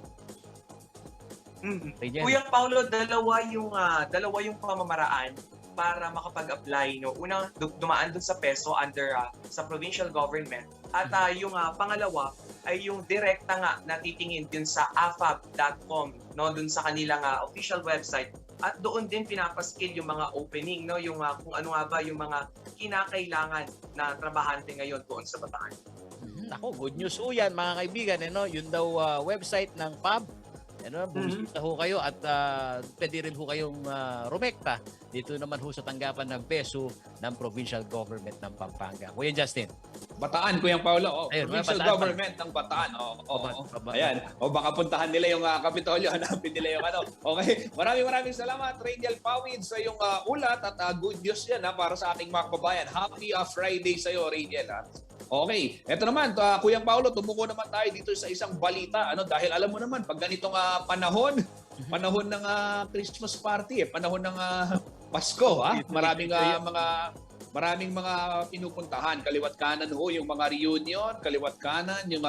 Kuyang Paulo, dalawa yung pamamaraan para makapag-apply, no. Unang dumaan dun sa peso under sa provincial government at yung pangalawa ay yung direkta nga natitingin dun sa afab.com, no, dun sa kanilang official website, at doon din pinapaskill yung mga opening, no, yung kung ano nga ba yung mga kinakailangan na trabahante ngayon doon sa Bataan. Ako, good news ho yan, mga kaibigan. Yun daw website ng PAB. Bumisita ho kayo at pwede rin ho kayong rumekta dito naman ho sa tanggapan ng peso ng provincial government ng Pampanga. Kuya Justin. Bataan, Kuyang Paulo. Ayun, Provincial Bataan, government ng Bataan. Ayan. Baka puntahan nila yung Kapitolyo, hanapin nila yung Okay. Maraming salamat, Rachel Pawid, sa yung ulat at good news yan para sa ating mga kababayan. Happy Friday sa iyo, Rachel. Okay, eto naman, Kuyang Paulo, tumuko naman tayo dito sa isang balita. Dahil alam mo naman, pag ganitong panahon ng Christmas party, panahon ng Pasko, maraming mga pinupuntahan, kaliwat kanan ho yung mga reunion, kaliwat kanan yung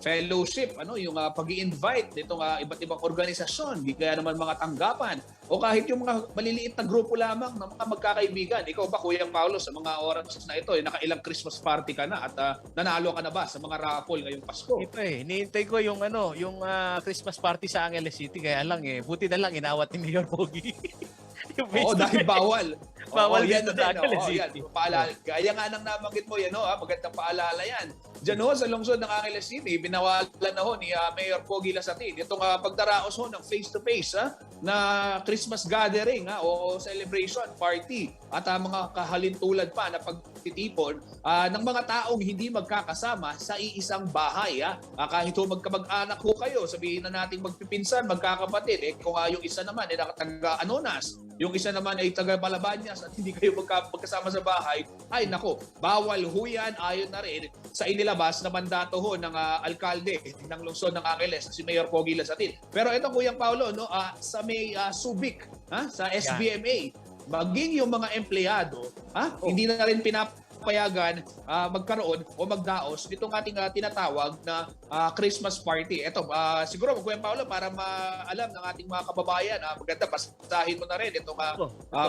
fellowship, yung pag-i-invite nitong iba't ibang organisasyon, kaya naman mga tanggapan, o kahit yung mga maliliit na grupo lamang ng mga magkakaibigan. Ikaw ba, Kuyang Paulo, sa mga oras na ito, nakailang Christmas party ka na at nanalo ka na ba sa mga raffle ngayong Pasko? Ito hinihintay ko yung Christmas party sa Angeles City, kaya lang buti na lang inawat ni Mayor Pogi. Dahil bawal. Bawal yan dito din. sa Angeles City. Paalala. Kaya nga nang nabanggit mo yan, magandang paalala yan. Diyan sa lungsod ng Angeles City, binawalan na ni Mayor Pogi Lasatin itong pagdaraos ng face-to-face na Christmas gathering o celebration party at mga kahalintulad pa na pagtitipon ng mga taong hindi magkakasama sa iisang bahay. Kahit magkamag-anak ho kayo, sabihin na nating magpipinsan, magkakapatid, kung yung isa naman ay taga-Anonas, yung isa naman ay taga-Malabanyas at hindi kayo magkasama sa bahay, ay nako, bawal ho yan, ayon na rin sa inilabas na mandato ho ng alkalde ng lungsod ng Angeles, si Mayor Pogi Lasatin. Pero ito, Kuyang Paulo, sa may Subic, sa SBMA, maging yung mga empleyado, hindi na rin payagan magkaroon o magdaos nitong ating tinatawag na Christmas party. Ito, siguro Kuya Paolo, para maalam ng ating mga kababayan, maganda basahin mo na rin itong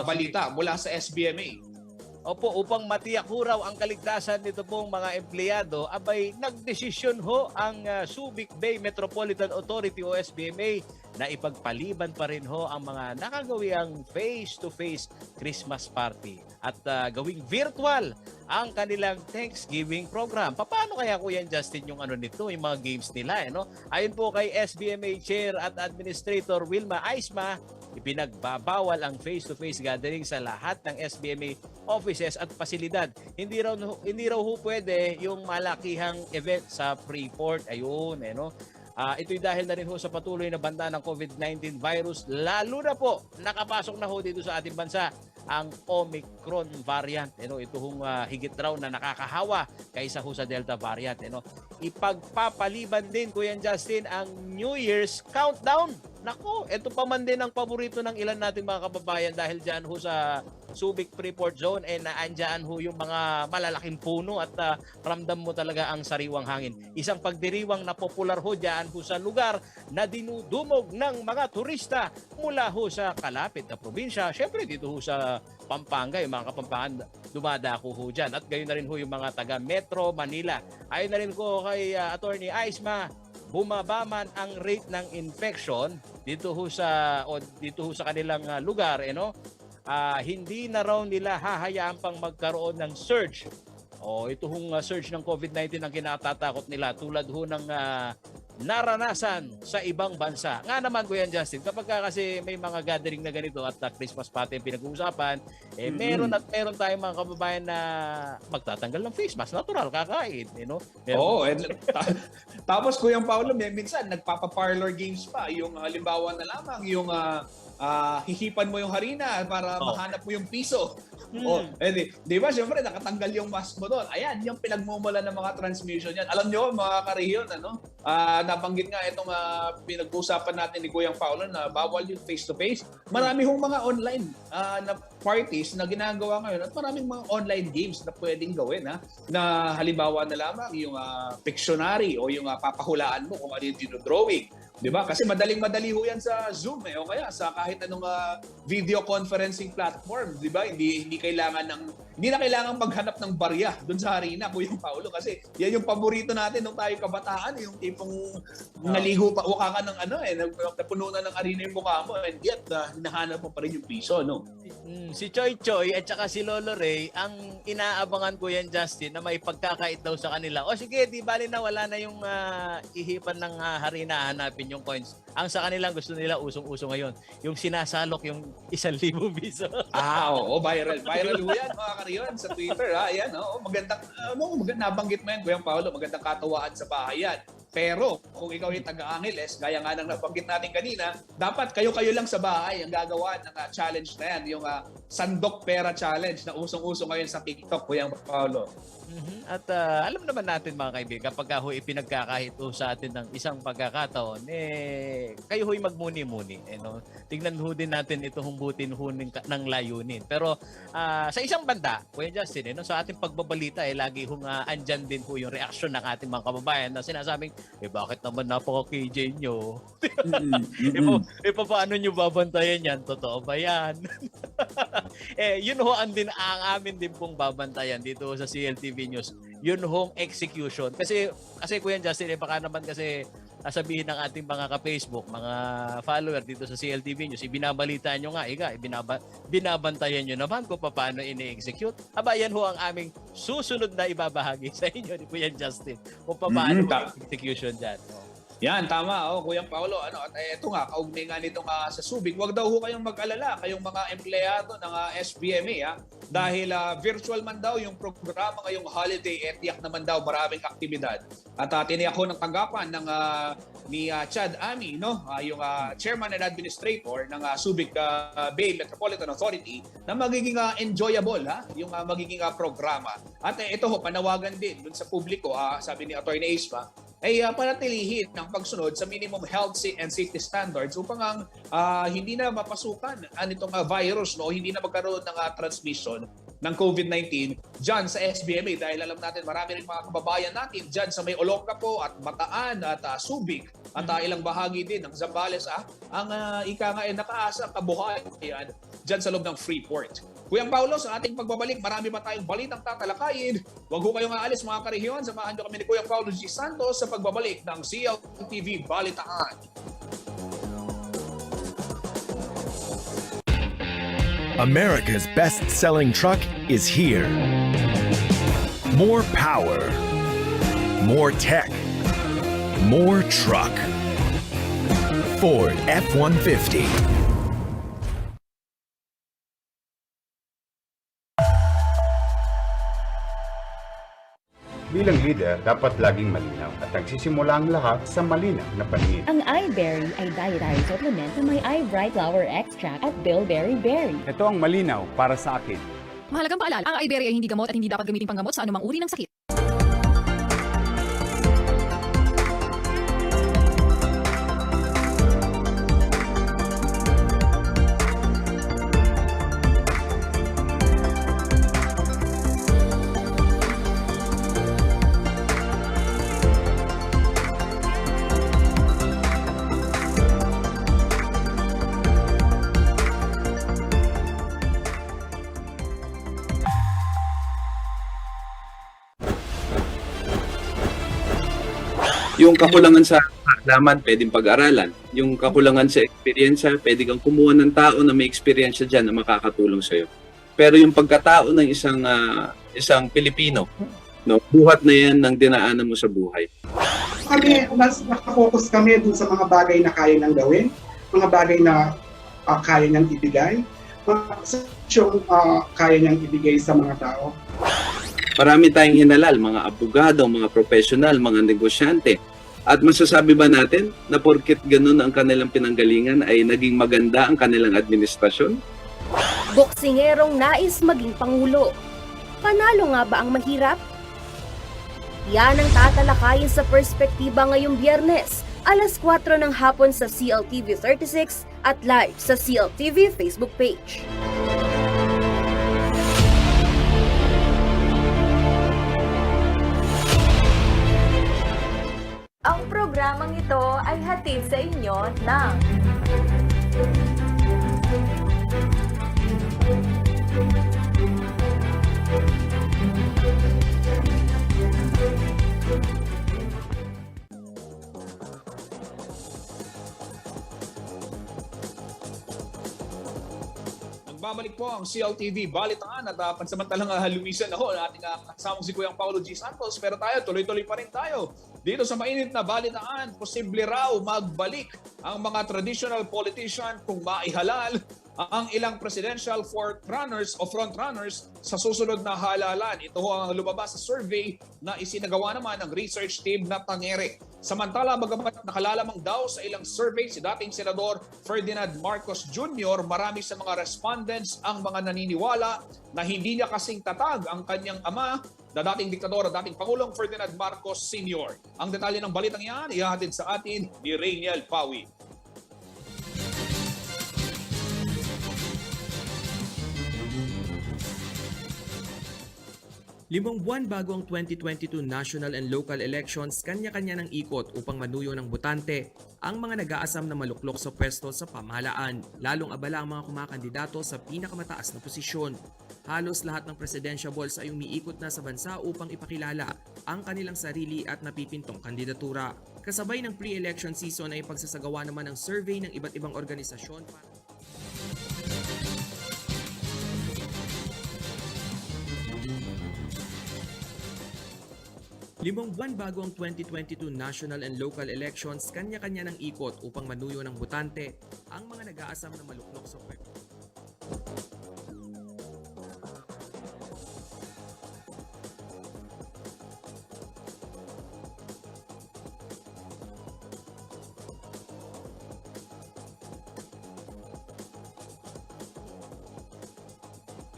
balita mula sa SBMA. Opo, upang matiyak ho raw ang kaligtasan nito pong mga empleyado, abay nagdesisyon ho ang Subic Bay Metropolitan Authority o SBMA na ipagpaliban pa rin ho ang mga nakagawiang face-to-face Christmas party at gawing virtual ang kanilang Thanksgiving program. Paano kaya Kuya Justin yung nito, yung mga games nila, no? Ayon po kay SBMA Chair at Administrator Wilma Aisma, ipinagbabawal ang face-to-face gathering sa lahat ng SBMA offices at pasilidad. Hindi raw ho pwede yung malakihang event sa Freeport. Ayun, no? Ito'y dahil na rin ho sa patuloy na banta ng COVID-19 virus, lalo na po nakapasok na ho dito sa ating bansa ang Omicron variant. Ito hong higit raw na nakakahawa kaysa ho sa Delta variant. Ipagpapaliban din, Kuya Justin, ang New Year's countdown. Nako, ito pa man din ang paborito ng ilan nating mga kababayan dahil dyan ho sa Subic Freeport Zone naandyan ho yung mga malalaking puno at ramdam mo talaga ang sariwang hangin. Isang pagdiriwang na popular ho dyan ho sa lugar na dinudumog ng mga turista mula ho sa kalapit na probinsya. Siyempre dito ho sa Pampanga, yung mga Kapampangan dumadako ho dyan. At gayon na rin ho yung mga taga Metro Manila. Ayon na rin ko kay Attorney Aisma, bumaba man ang rate ng infection dito ho sa kanilang lugar, hindi na raw nila hahayaan pang magkaroon ng surge. Ito hong surge ng COVID-19 ang kinatatakot nila tulad ho ng naranasan sa ibang bansa. Nga naman, Kuya Justin, kapag kasi may mga gathering na ganito at Christmas party ang pinag-uusapan, meron tayong mga kababayan na magtatanggal ng face mask. Natural, kakain. Tapos, Kuya Paolo, minsan nagpapa-parlor games pa. Yung halimbawa na lamang, yung hihipan mo yung harina para mahanap mo yung piso. Di ba? Siyempre, nakatanggal yung mask mo doon. Ayan, yung pinagmumula ng mga transmission yan. Alam nyo, mga karehiyon, nabanggit nga itong pinag-usapan natin ni Kuya Paolo na bawal yung face-to-face. Marami hong mga online na parties na ginagawa ngayon at maraming mga online games na pwedeng gawin. Na halimbawa na lamang yung Pictionary o yung papahulaan mo kung ano yung dinodrawing. Diba? Kasi madaling-madali ho yan sa Zoom o kaya sa kahit anong video conferencing platform, diba? Hindi na kailangan maghanap ng barya doon sa harina, Kuya Paolo, kasi yan yung paborito natin nung tayo kabataan, yung tipong naligo pa ka ng napuno na ng harina yung mukha mo and yet hinahanap mo pa rin yung piso, no? Si Choy Choy at saka si Lolo Ray ang inaabangan ko yan, Justin, na may pagkakait daw sa kanila. O sige, di bali na wala na yung ihipan ng harina, hanapin yung coins. Ang sa kanilang gusto nila usong-uso ngayon, yung sinasalok yung 1,000 piso. Oo, viral ho yan, mga kariyon, sa Twitter. Ayan, magandang, nabanggit mo yan, Kuya Paolo, magandang katuwaan sa bahay yan. Pero kung ikaw yung taga-Angeles, gaya nga ng nabanggit natin kanina, dapat kayo-kayo lang sa bahay ang gagawa ng challenge na yan, yung Sandok Pera Challenge na usong-uso ngayon sa TikTok, Kuya Paolo. At alam naman natin mga kaibigan, kapag ho ipinagkakahit sa atin ng isang pagkakataon, kayo ho'y magmuni-muni. Tingnan ho din natin ito humbutin ho ng layunin. Pero sa isang banda, Kuya Justin, sa ating pagbabalita, lagi hong andyan din ho yung reaksyon ng ating mga kababayan na sinasabing, bakit naman napaka-KJ nyo? Paano nyo babantayan yan? Totoo ba yan? Yun ho ang amin din pong babantayan dito sa CLTV News. Yun hong execution. Kasi Kuya Justin, baka naman kasi sabihin ng ating mga ka-Facebook, mga follower dito sa CLTV News, ibinabalitaan nyo nga, binabantayan nyo naman kung paano ini-execute. Yan ho ang aming susunod na ibabahagi sa inyo ni Kuya Justin kung paano execution dyan. Yan, tama. Kuya Paolo. At ito nga, kaugnay nga nitong sa Subic, huwag daw ho kayong mag-alala, kayong mga empleyado ng SBMA, dahil virtual man daw yung programa ngayong holiday, tiyak naman daw maraming aktibidad. At tiniyak ho ng tanggapan ng ni Chad Ami, yung chairman and administrator ng Subic Bay Metropolitan Authority, na magiging enjoyable yung magiging programa. At ito ho, panawagan din dun sa publiko, sabi ni Attorney Aisma, ay panatilihin ng pagsunod sa minimum health and safety standards upang hindi na mapasukan nitong virus, hindi na magkaroon ng transmission ng COVID-19 dyan sa SBMA dahil alam natin marami rin mga kababayan natin dyan sa may Olongapo at Bataan at Subic at ilang bahagi din ng Zambales ang ika nga ay nakaasa kabuhayan dyan sa loob ng Freeport. Kuyang Paulo, sa ating pagbabalik, marami pa tayong balitang tatalakayin. Huwag ho kayong aalis mga karehiyon. Samahan nyo kami ni Kuyang Paulo G. Santos sa pagbabalik ng CLTV Balitaan. America's best-selling truck is here. More power, more tech, more truck. Ford F-150. Bilang leader, dapat laging malinaw at nagsisimula ang lahat sa malinaw na paningin. Ang iBerry ay dietary supplement na may iBright Flower Extract at Bilberry Berry. Ito ang malinaw para sa akin. Mahalagang paalala, ang iBerry ay hindi gamot at hindi dapat gamitin panggamot sa anumang uri ng sakit. Yung kakulangan sa kaalaman, pwedeng pag-aralan. Yung kakulangan sa eksperyensya, pwede kang kumuha ng tao na may eksperyensya dyan na makakatulong sa'yo. Pero yung pagkatao ng isang Pilipino, no, buhat na yan ng dinaanan mo sa buhay. Kami, mas nakafocus kami dun sa mga bagay na kaya nang gawin, mga bagay na kaya niyang ibigay, mga kaya niyang ibigay sa mga tao. Marami tayong hinalal, mga abogado, mga profesional, mga negosyante. At masasabi ba natin na porket ganun ang kanilang pinanggalingan ay naging maganda ang kanilang administrasyon? Boksingerong nais maging pangulo. Panalo nga ba ang mahirap? Yan ang tatalakayin sa Perspektiba ngayong Biyernes, alas 4 ng hapon sa CLTV 36 at live sa CLTV Facebook page. Ang programang ito ay hatid sa inyo ng Nagbabalik po ang CLTV Balitaan at pansamantalang halumisan ako ng ating kasamang si Kuyang Paulo G. Santos. Pero tayo, tuloy-tuloy pa rin tayo. Dito sa mainit na balitaan, posible raw magbalik ang mga traditional politician kung maihalal ang ilang presidential frontrunners sa susunod na halalan. Ito ang lumabas sa survey na isinagawa naman ng research team na Tangere. Samantala, bagamat nakalalamang daw sa ilang survey si dating Senador Ferdinand Marcos Jr., marami sa mga respondents ang mga naniniwala na hindi niya kasing tatag ang kanyang ama na dating diktador at dating Pangulong Ferdinand Marcos Sr. Ang detalye ng balitang yan, ihahatid sa atin ni Rainiel Pawi. 5 buwan bago ang 2022 national and local elections, kanya-kanya ng ikot upang manuyo ng botante ang mga nag-aasam na maluklok sa pwesto sa pamahalaan. Lalong abala ang mga kumakandidato sa pinakamataas na posisyon. Halos lahat ng presidentiables ay umiikot na sa bansa upang ipakilala ang kanilang sarili at napipintong kandidatura. Kasabay ng pre-election season ay pagsasagawa naman ng survey ng iba't ibang organisasyon para 5 buwan bago ang 2022 national and local elections, kanya-kanya ng ikot upang manuyo ng botante ang mga nag-aasam na maluklok sa pwesto.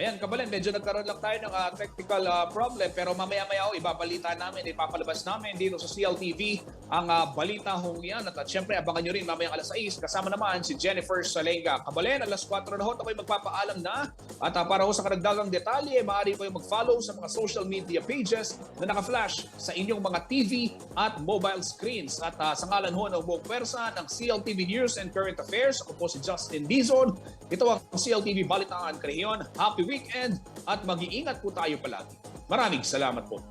Ayan, Kabalen, medyo nagkaroon lang tayo ng technical problem pero mamaya-maya ibabalita namin, ipapalabas namin dito sa CLTV ang balita hong yan. At syempre, abangan nyo rin mamayang alas 6. Kasama naman si Jennifer Salenga. Kabalen, alas 4 na ho, ako'y magpapaalam na. At para ho sa karagdagang detalye, maaari po yung mag-follow sa mga social media pages na naka-flash sa inyong mga TV at mobile screens. At sa ngalan ho ng buong pwersa ng CLTV News and Current Affairs, ako po si Justin Dizon. Ito ang CLTV Balitaan Kreyon. Happy weekend at mag-iingat po tayo palagi. Maraming salamat po.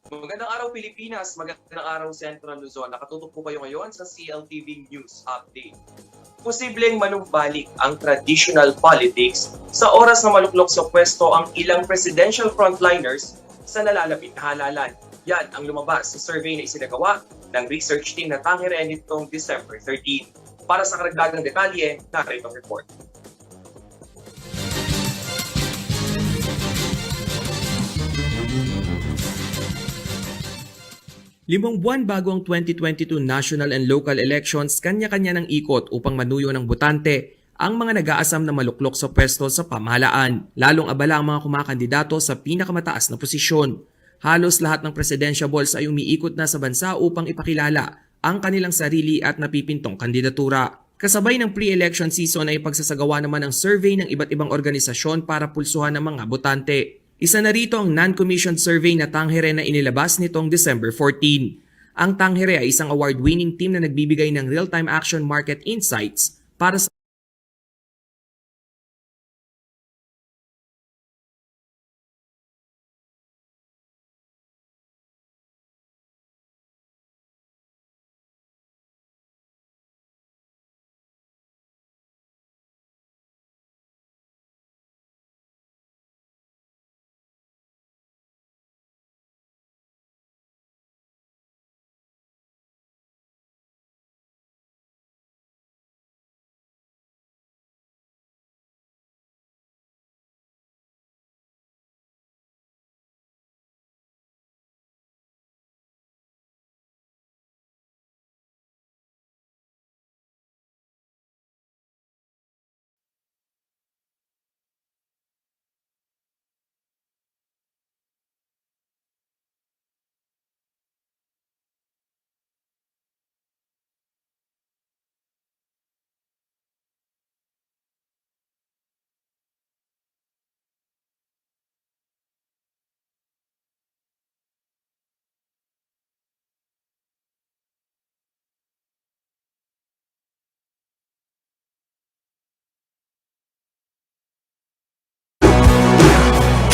Magandang araw Pilipinas, magandang araw Central Luzon. Nakatutok po kayo ngayon sa CLTV News Update. Posibleng manumbalik ang traditional politics sa oras na maluklok sa pwesto ang ilang presidential frontliners sa nalalapit na halalan. Yan ang lumabas sa survey na isinagawa ng research team na Tangere nitong December 13. Para sa karagdagang detalye, narito ang report. Limang buwan bago ang 2022 national and local elections, kanya-kanya ng ikot upang manuyo ng botante ang mga nag-aasam na maluklok sa pwesto sa pamahalaan. Lalong abala ang mga kumakandidato sa pinakamataas na posisyon. Halos lahat ng presidentiables ay umiikot na sa bansa upang ipakilala ang kanilang sarili at napipintong kandidatura. Kasabay ng pre-election season ay pagsasagawa naman ng survey ng iba't ibang organisasyon para pulsuhan ng mga botante. Isa na rito ang non-commissioned survey na Tangere na inilabas nitong December 14. Ang Tangere ay isang award-winning team na nagbibigay ng real-time action market insights para sa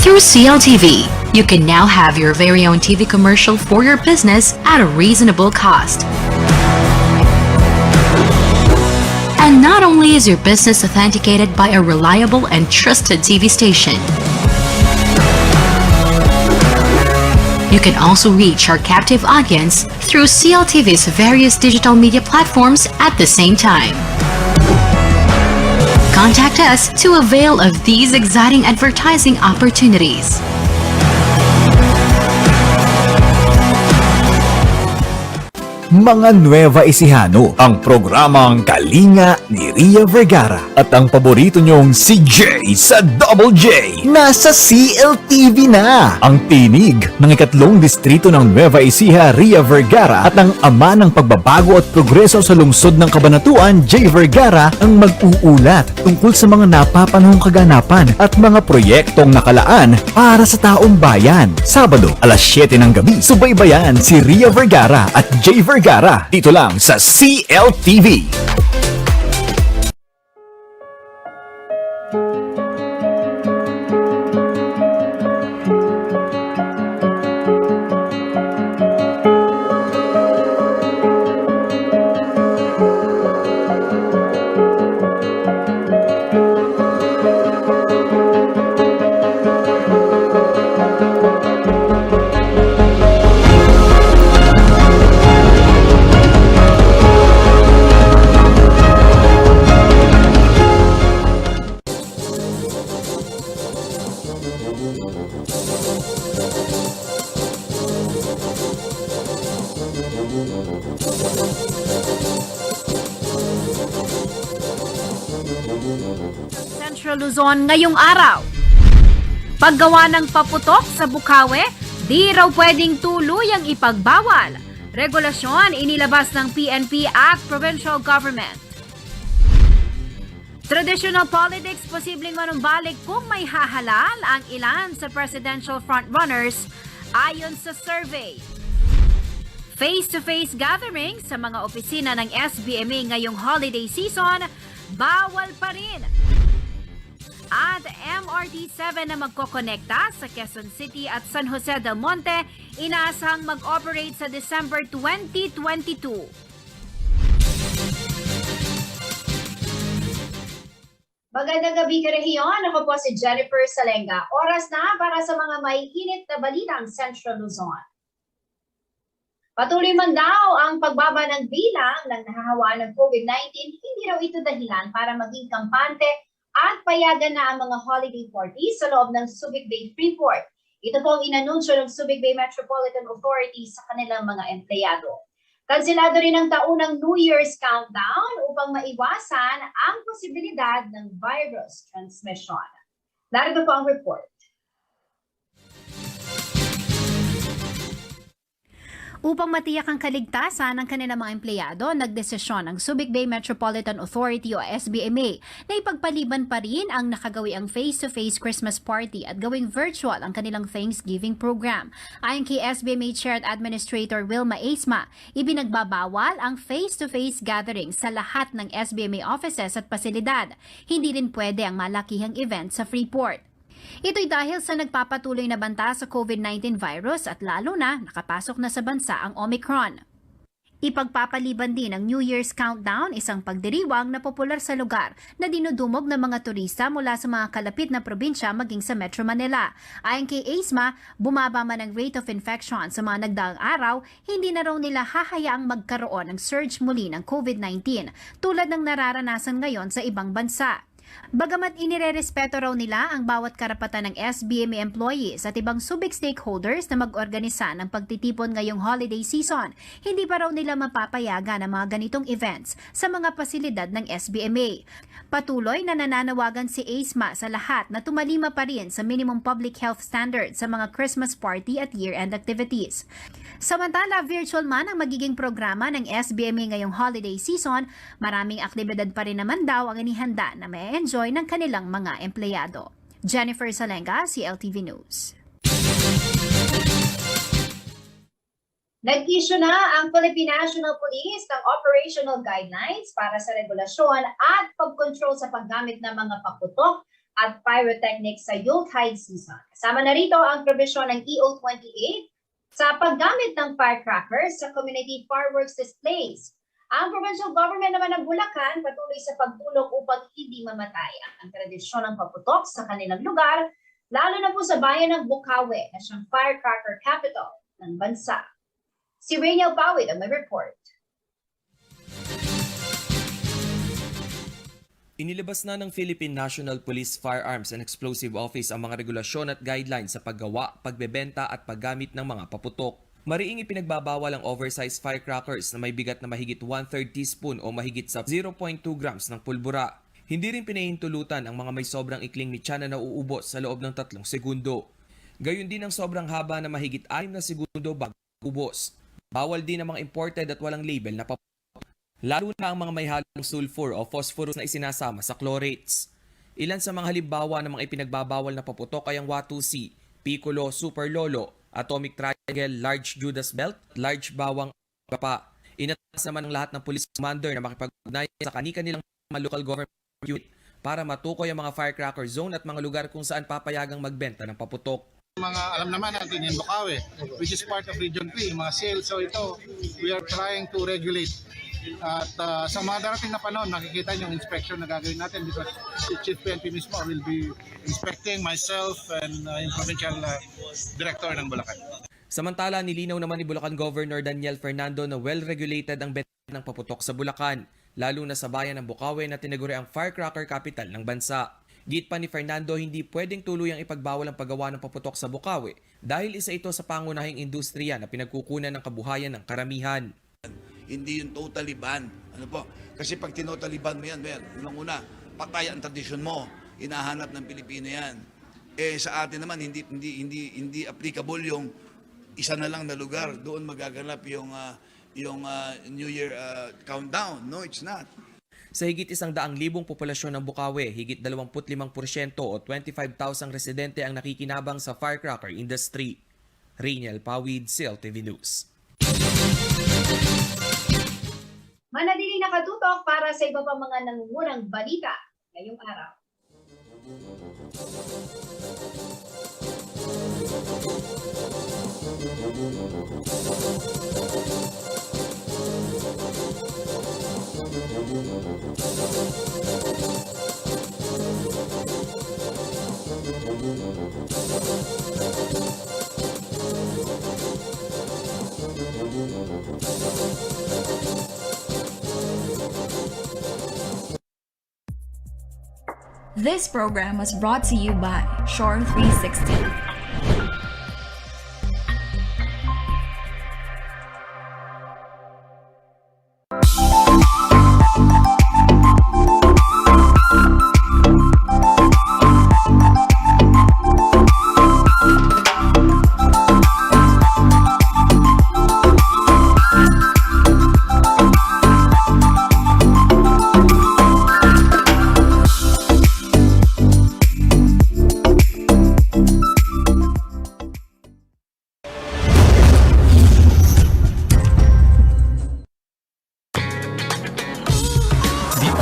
Through CLTV, you can now have your very own TV commercial for your business at a reasonable cost. And not only is your business authenticated by a reliable and trusted TV station, you can also reach our captive audience through CLTV's various digital media platforms at the same time. Contact us to avail of these exciting advertising opportunities. Mga Nueva Ecijano, ang programang Kalinga ni Ria Vergara at ang paborito nyong si Jay sa Double J. Nasa CLTV na! Ang tinig ng ikatlong distrito ng Nueva Ecija, Ria Vergara at ang ama ng pagbabago at progreso sa lungsod ng Cabanatuan, Jay Vergara, ang mag-uulat tungkol sa mga napapanahong kaganapan at mga proyektong nakalaan para sa taong bayan. Sabado, alas 7 ng gabi, subaybayan si Ria Vergara at Jay Vergara dito lang sa CLTV. Central Luzon ngayong araw. Paggawa ng paputok sa Bukawe, di raw pwedeng tuluyang ipagbawal. Regulasyon inilabas ng PNP at Provincial Government. Traditional politics posibleng manumbalik kung may hahalal ang ilan sa presidential frontrunners ayon sa survey. Face-to-face gathering sa mga opisina ng SBMA ngayong holiday season, bawal pa rin. at MRT-7 na magkokonekta sa Quezon City at San Jose del Monte inaasahang mag-operate sa December 2022. Magandang gabi ka rehiyon. Ako po si Jennifer Salenga. Oras na para sa mga maiinit na balitang Central Luzon. Patuloy man daw ang pagbaba ng bilang ng nahahawa ng COVID-19, hindi raw ito dahilan para maging kampante at payagan na ang mga holiday parties sa loob ng Subic Bay Freeport. Ito po ang inanunsyo ng Subic Bay Metropolitan Authority sa kanilang mga empleyado. Kansilado rin ang taunang New Year's countdown upang maiwasan ang posibilidad ng virus transmission. Narito po ang report. Upang matiyak ang kaligtasan ng kanilang mga empleyado, nagdesisyon ang Subic Bay Metropolitan Authority o SBMA na ipagpaliban pa rin ang nakagawiang face-to-face Christmas party at gawing virtual ang kanilang Thanksgiving program. Ayon kay SBMA Chair at Administrator Wilma Aisma, ibinagbabawal ang face-to-face gathering sa lahat ng SBMA offices at pasilidad. Hindi rin pwede ang malakihang event sa Freeport. Ito'y dahil sa nagpapatuloy na banta sa COVID-19 virus at lalo na nakapasok na sa bansa ang Omicron. Ipagpapaliban din ang New Year's countdown, isang pagdiriwang na popular sa lugar na dinudumog ng mga turista mula sa mga kalapit na probinsya maging sa Metro Manila. Ayon kay ASMA, bumaba man ang rate of infection sa mga nagdaang araw, hindi na raw nila hahayaang magkaroon ng surge muli ng COVID-19 tulad ng nararanasan ngayon sa ibang bansa. Bagamat inirerespeto raw nila ang bawat karapatan ng SBMA employees at ibang Subic stakeholders na mag-organisa ng pagtitipon ngayong holiday season, hindi pa raw nila mapapayagan ang mga ganitong events sa mga pasilidad ng SBMA. Patuloy na nananawagan si ASMA sa lahat na tumalima pa rin sa minimum public health standards sa mga Christmas party at year-end activities. Samantala, virtual man ang magiging programa ng SBMA ngayong holiday season, maraming aktibidad pa rin naman daw ang inihanda na may enjoy ng kanilang mga empleyado. Jennifer Salenga, CLTV News. Nag-issue na ang Philippine National Police ng operational guidelines para sa regulasyon at pagkontrol sa paggamit ng mga paputok at pyrotechnics sa Yuletide season. Kasama na rito ang probisyon ng EO 28 sa paggamit ng firecrackers sa community fireworks displays. Ang provincial government naman ng Bulacan patuloy sa pagtulong upang hindi mamatay ang tradisyon ng paputok sa kanilang lugar, lalo na po sa bayan ng Bukawe na siyang firecracker capital ng bansa. Si Rainiel Pawid ang may report. Inilabas na ng Philippine National Police Firearms and Explosive Office ang mga regulasyon at guidelines sa paggawa, pagbebenta at paggamit ng mga paputok. Mariing ipinagbabawal ang oversized firecrackers na may bigat na mahigit 1/3 teaspoon o mahigit sa 0.2 grams ng pulbura. Hindi rin pinahintulutan ang mga may sobrang ikling mitya na nauubos sa loob ng 3 segundo. Gayun din ang sobrang haba na mahigit 6 na segundo bago ubos. Bawal din ang mga imported at walang label na paputok. Lalo na ang mga may halong sulfur o phosphorus na isinasama sa chlorates. Ilan sa mga halimbawa ng mga ipinagbabawal na paputok ay ang Watusi, Piccolo, Super Lolo, Atomic Triangle, Large Judas Belt, Large Bawang pa. Inatas naman ng lahat ng police commander na makipag-ugnayan sa kani-kanilang mga local government unit para matukoy ang mga firecracker zone at mga lugar kung saan papayagang magbenta ng paputok. Mga alam naman natin yung Bukawe, which is part of Region 3, mga sales. So ito, we are trying to regulate. At sa mga darating na panahon, nakikita yung inspection na gagawin natin because si Chief PNP mismo will be inspecting myself and yung provincial director ng Bulacan. Samantala, nilinaw naman ni Bulacan Governor Daniel Fernando na well-regulated ang benta ng paputok sa Bulacan, lalo na sa bayan ng Bukawe na tinaguri ang firecracker capital ng bansa. Git pa ni Fernando, hindi pwedeng tuluyang ipagbawal ang paggawa ng paputok sa Bukawe dahil isa ito sa pangunahing industriya na pinagkukunan ng kabuhayan ng karamihan. Hindi yung totally ban. Ano po? Kasi pag tinotally ban mo yan, unang-una, patay ang tradisyon mo. Hinahanap ng Pilipino yan. Eh sa atin naman hindi applicable yung isa na lang na lugar. Doon magaganap yung New Year countdown. No, it's not. Sa higit 100,000 populasyon ng Bukawe, higit 25% o 25,000 residente ang nakikinabang sa firecracker industry. Rainiel Pawid, CLTV News. Manatili nakatutok para sa iba pang mga nangungunang balita ngayong araw. This program was brought to you by Shore 360.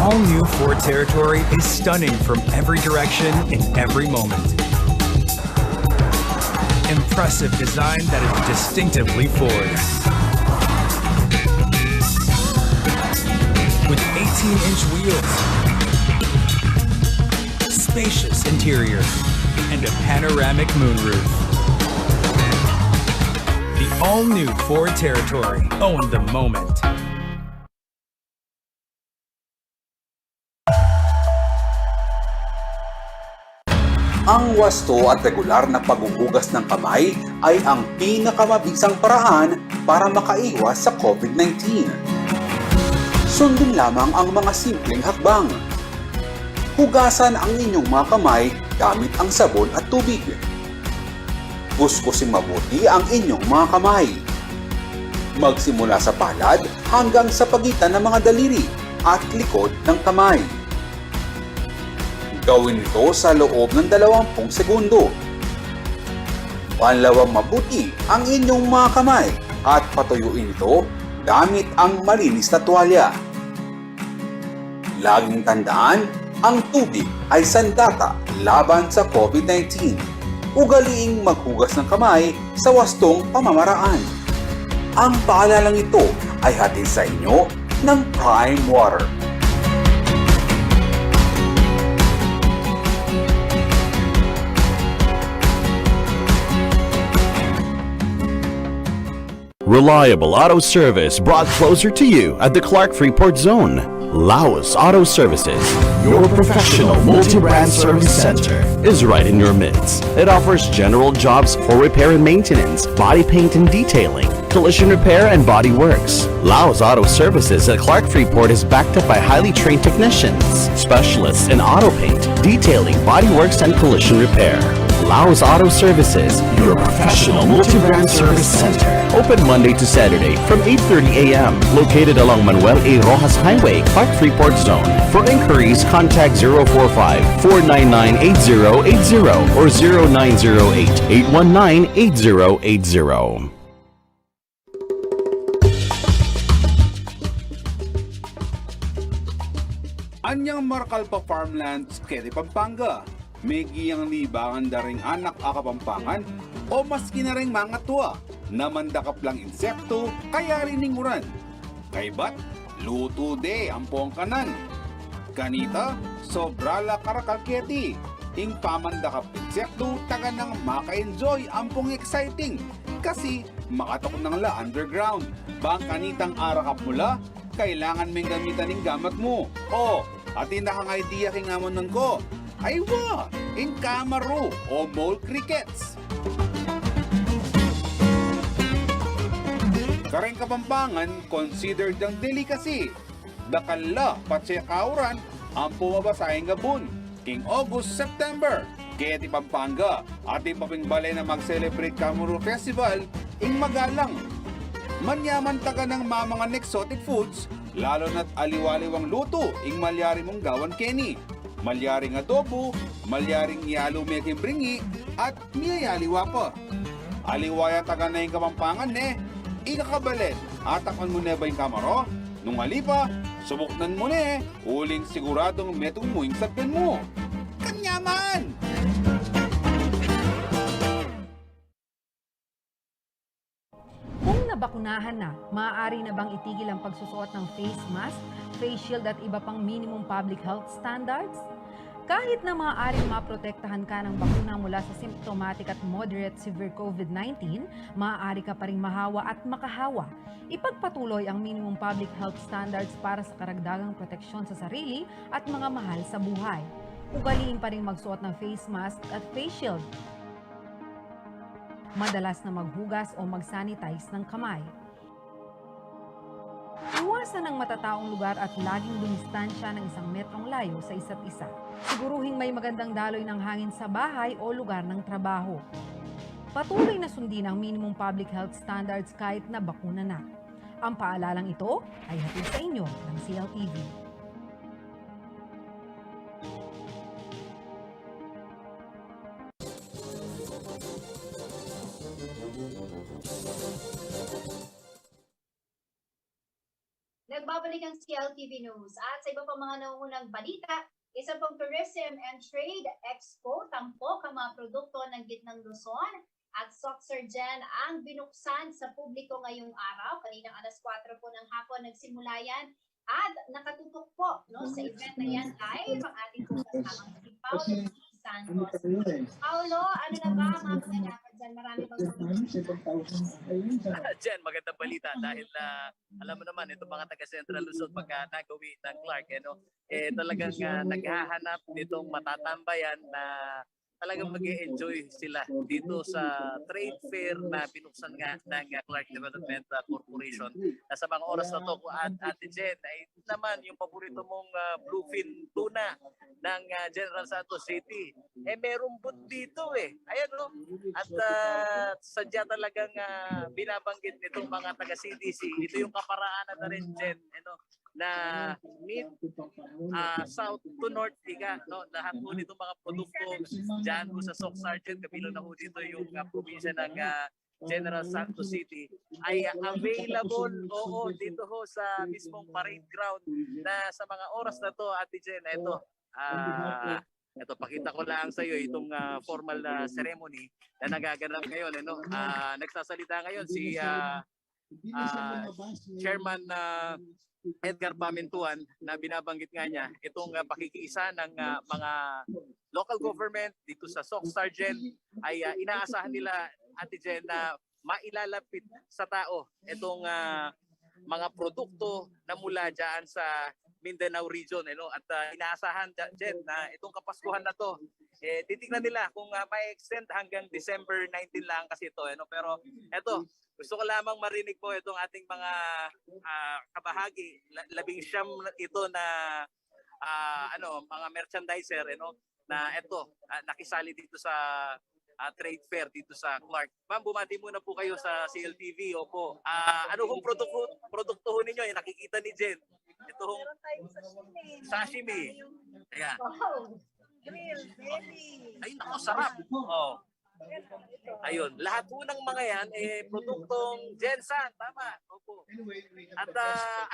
All-new Ford Territory is stunning from every direction in every moment. Impressive design that is distinctively Ford. With 18-inch wheels, spacious interior, and a panoramic moonroof. The all-new Ford Territory. Own the moment. Ang wasto at regular na paghuhugas ng kamay ay ang pinakamabisang paraan para makaiwas sa COVID-19. Sundin lamang ang mga simpleng hakbang. Hugasan ang inyong mga kamay gamit ang sabon at tubig. Kuskusin mabuti ang inyong mga kamay. Magsimula sa palad hanggang sa pagitan ng mga daliri at likod ng kamay. Gawin ito sa loob ng 20 segundo. Panlawang mabuti ang inyong mga kamay at patuyuin ito gamit ang malinis na tuwalya. Laging tandaan, ang tubig ay sandata laban sa COVID-19. Ugaliing maghugas ng kamay sa wastong pamamaraan. Ang paalalang ito ay hatid sa inyo ng Prime Water. Reliable auto service brought closer to you at the Clark Freeport Zone. Laos Auto Services, your professional multi-brand service center, is right in your midst. It offers general jobs for repair and maintenance, body paint and detailing, collision repair and body works. Laos Auto Services at Clark Freeport is backed up by highly trained technicians, specialists in auto paint, detailing, body works and collision repair. Laos Auto Services, your professional multi-brand service center. Open Monday to Saturday from 8:30 a.m. Located along Manuel A. Rojas Highway, Clark Freeport Zone. For inquiries, contact 045-499-8080 or 0908-819-8080. Anyang Marcalpa Farmlands, Quezon, Pampanga. May giyang libangan daring anak akapampangan o maski na rin mga tuwa na mandakap lang insekto kaya rininguran. Kaybat, luto de ang pongkanan. Kanita, sobrala karakalketi. Ing pamandakap insekto taga nang maka-enjoy ang pong exciting kasi makatok nang la underground. Bang kanitang arakap mula, kailangan may gamitan ng gamat mo. O, atin na kang idea kingamon nun ko. Aywa, in kamaro o mole crickets. Kareng Kapampangan, considered ang delicacy. Dakala, patsekauran, ang pumabasahing gabun. King August, September. Keti Pampanga, ating papingbale na mag-celebrate Kamuro Festival, ing magalang. Manyaman taga ng mamangan exotic foods, lalo na't aliwaliwang luto, ing malyari mong gawan Kenny. Malyaring adobo, malyaring yalo meking bringi, at niyayaliwa pa. Aliwaya taga na yung Kapampangan ikakabalit, atakman mo na ba yung kamaro? Nung halipa, subuknan mo uling siguradong metong mo yung sagpin mo. Kanya yaman! Kung nabakunahan na, maaari na bang itigil ang pagsusuot ng face mask, face shield at iba pang minimum public health standards? Kahit na maaaring maprotektahan ka ng bakuna mula sa symptomatic at moderate severe COVID-19, maaari ka pa ring mahawa at makahawa. Ipagpatuloy ang minimum public health standards para sa karagdagang proteksyon sa sarili at mga mahal sa buhay. Ugaliin pa ring magsuot ng face mask at face shield. Madalas na maghugas o mag-sanitize ng kamay. Iwasan ang matataong lugar at laging dumistansya ng 1 metrong layo sa isa't isa. Siguruhing may magandang daloy ng hangin sa bahay o lugar ng trabaho. Patuloy na sundin ang minimum public health standards kahit na bakuna na. Ang paalalang ito ay hatid sa inyo ng CLTV. Nagbabalik ang CLTV News at sa iba pang mga nauunang balita, isa pong Tourism and Trade Expo, tampok ang mga produkto ng Gitnang Luzon at Soxargen ang binuksan sa publiko ngayong araw. Kaninang alas 4 po ng hapon nagsimula yan at nakatutok po sa event na yan live ang ating po kasamang si Paulo Santos. Paulo, ano na ba ang mga dapat dyan? Marami bang Jen, magandang balita dahil alam mo naman, itong mga taga Central Luzon pagka nagawi ng Clark, talagang naghahanap nitong matatambayan na talagang mag-enjoy sila dito sa trade fair na binuksan nga ng Clark Development Corporation. Sa mga oras na to, Ate Jen, ay naman yung paborito mong bluefin tuna ng General Santos City. Merong booth dito Ayan At sadya talagang binabanggit nitong mga taga CDC. Ito yung kaparaanan na rin, Jen, na mid south to north lahat po nito mga produkto dyan po sa Soxargen, kabilang na po dito yung probinsya ng General Santos City ay available dito ho sa mismong parade ground na sa mga oras na to, Ate Jen. Ito, pakita ko lang sa iyo itong formal na ceremony na nagaganap ngayon. Nagsasalita ngayon si Chairman Edgar Pamintuan na binabanggit nga niya itong pakikiisa ng mga local government dito sa Soxargen ay inaasahan nila, Ate Jen, na mailalapit sa tao itong mga produkto na mula dyan sa Mindanao region. At inaasahan, Jen, na itong Kapaskuhan na to, titignan nila kung may-extend hanggang December 19 lang kasi ito. Pero ito, gusto ko lamang marinig mo itong ating mga kabahagi, 19 ito na mga merchandiser na ito nakisali dito sa trade fair dito sa Clark. Ma'am, bumati muna po kayo sa CLTV. Opo. Ano hong produkto ho ninyo? Nakikita ni Jen. Ito hong sashimi. Ayan. Grill, belly. Ay, naku, sarap. Ayun, lahat po ng mga yan produktong Gensan, tama. Opo. At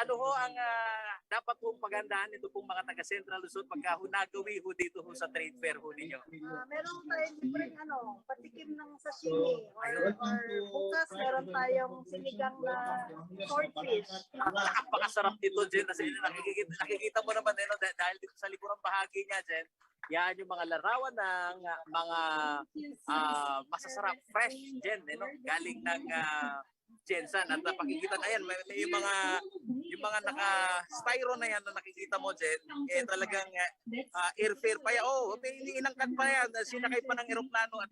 ano ho ang dapat pong pagandaan nito pong mga taga Central Luzon pagka nagawi ho dito ho sa trade fair ho ninyo? Meron tayong libreng patikim ng sashimi or bukas meron tayong sinigang na swordfish. Napakasarap dito, Jen. Kasi nakikita mo naman dahil dito sa likurang bahagi niya, Jen, yan yung mga larawan ng mga masasarap fresh Jen, galing ng Gensan. At pakikita na yan, may yung mga naka-styro na yan na nakikita mo, Jen, talagang airfare pa yan. May iniinangkat pa yan, sinakay pa ng eroplano at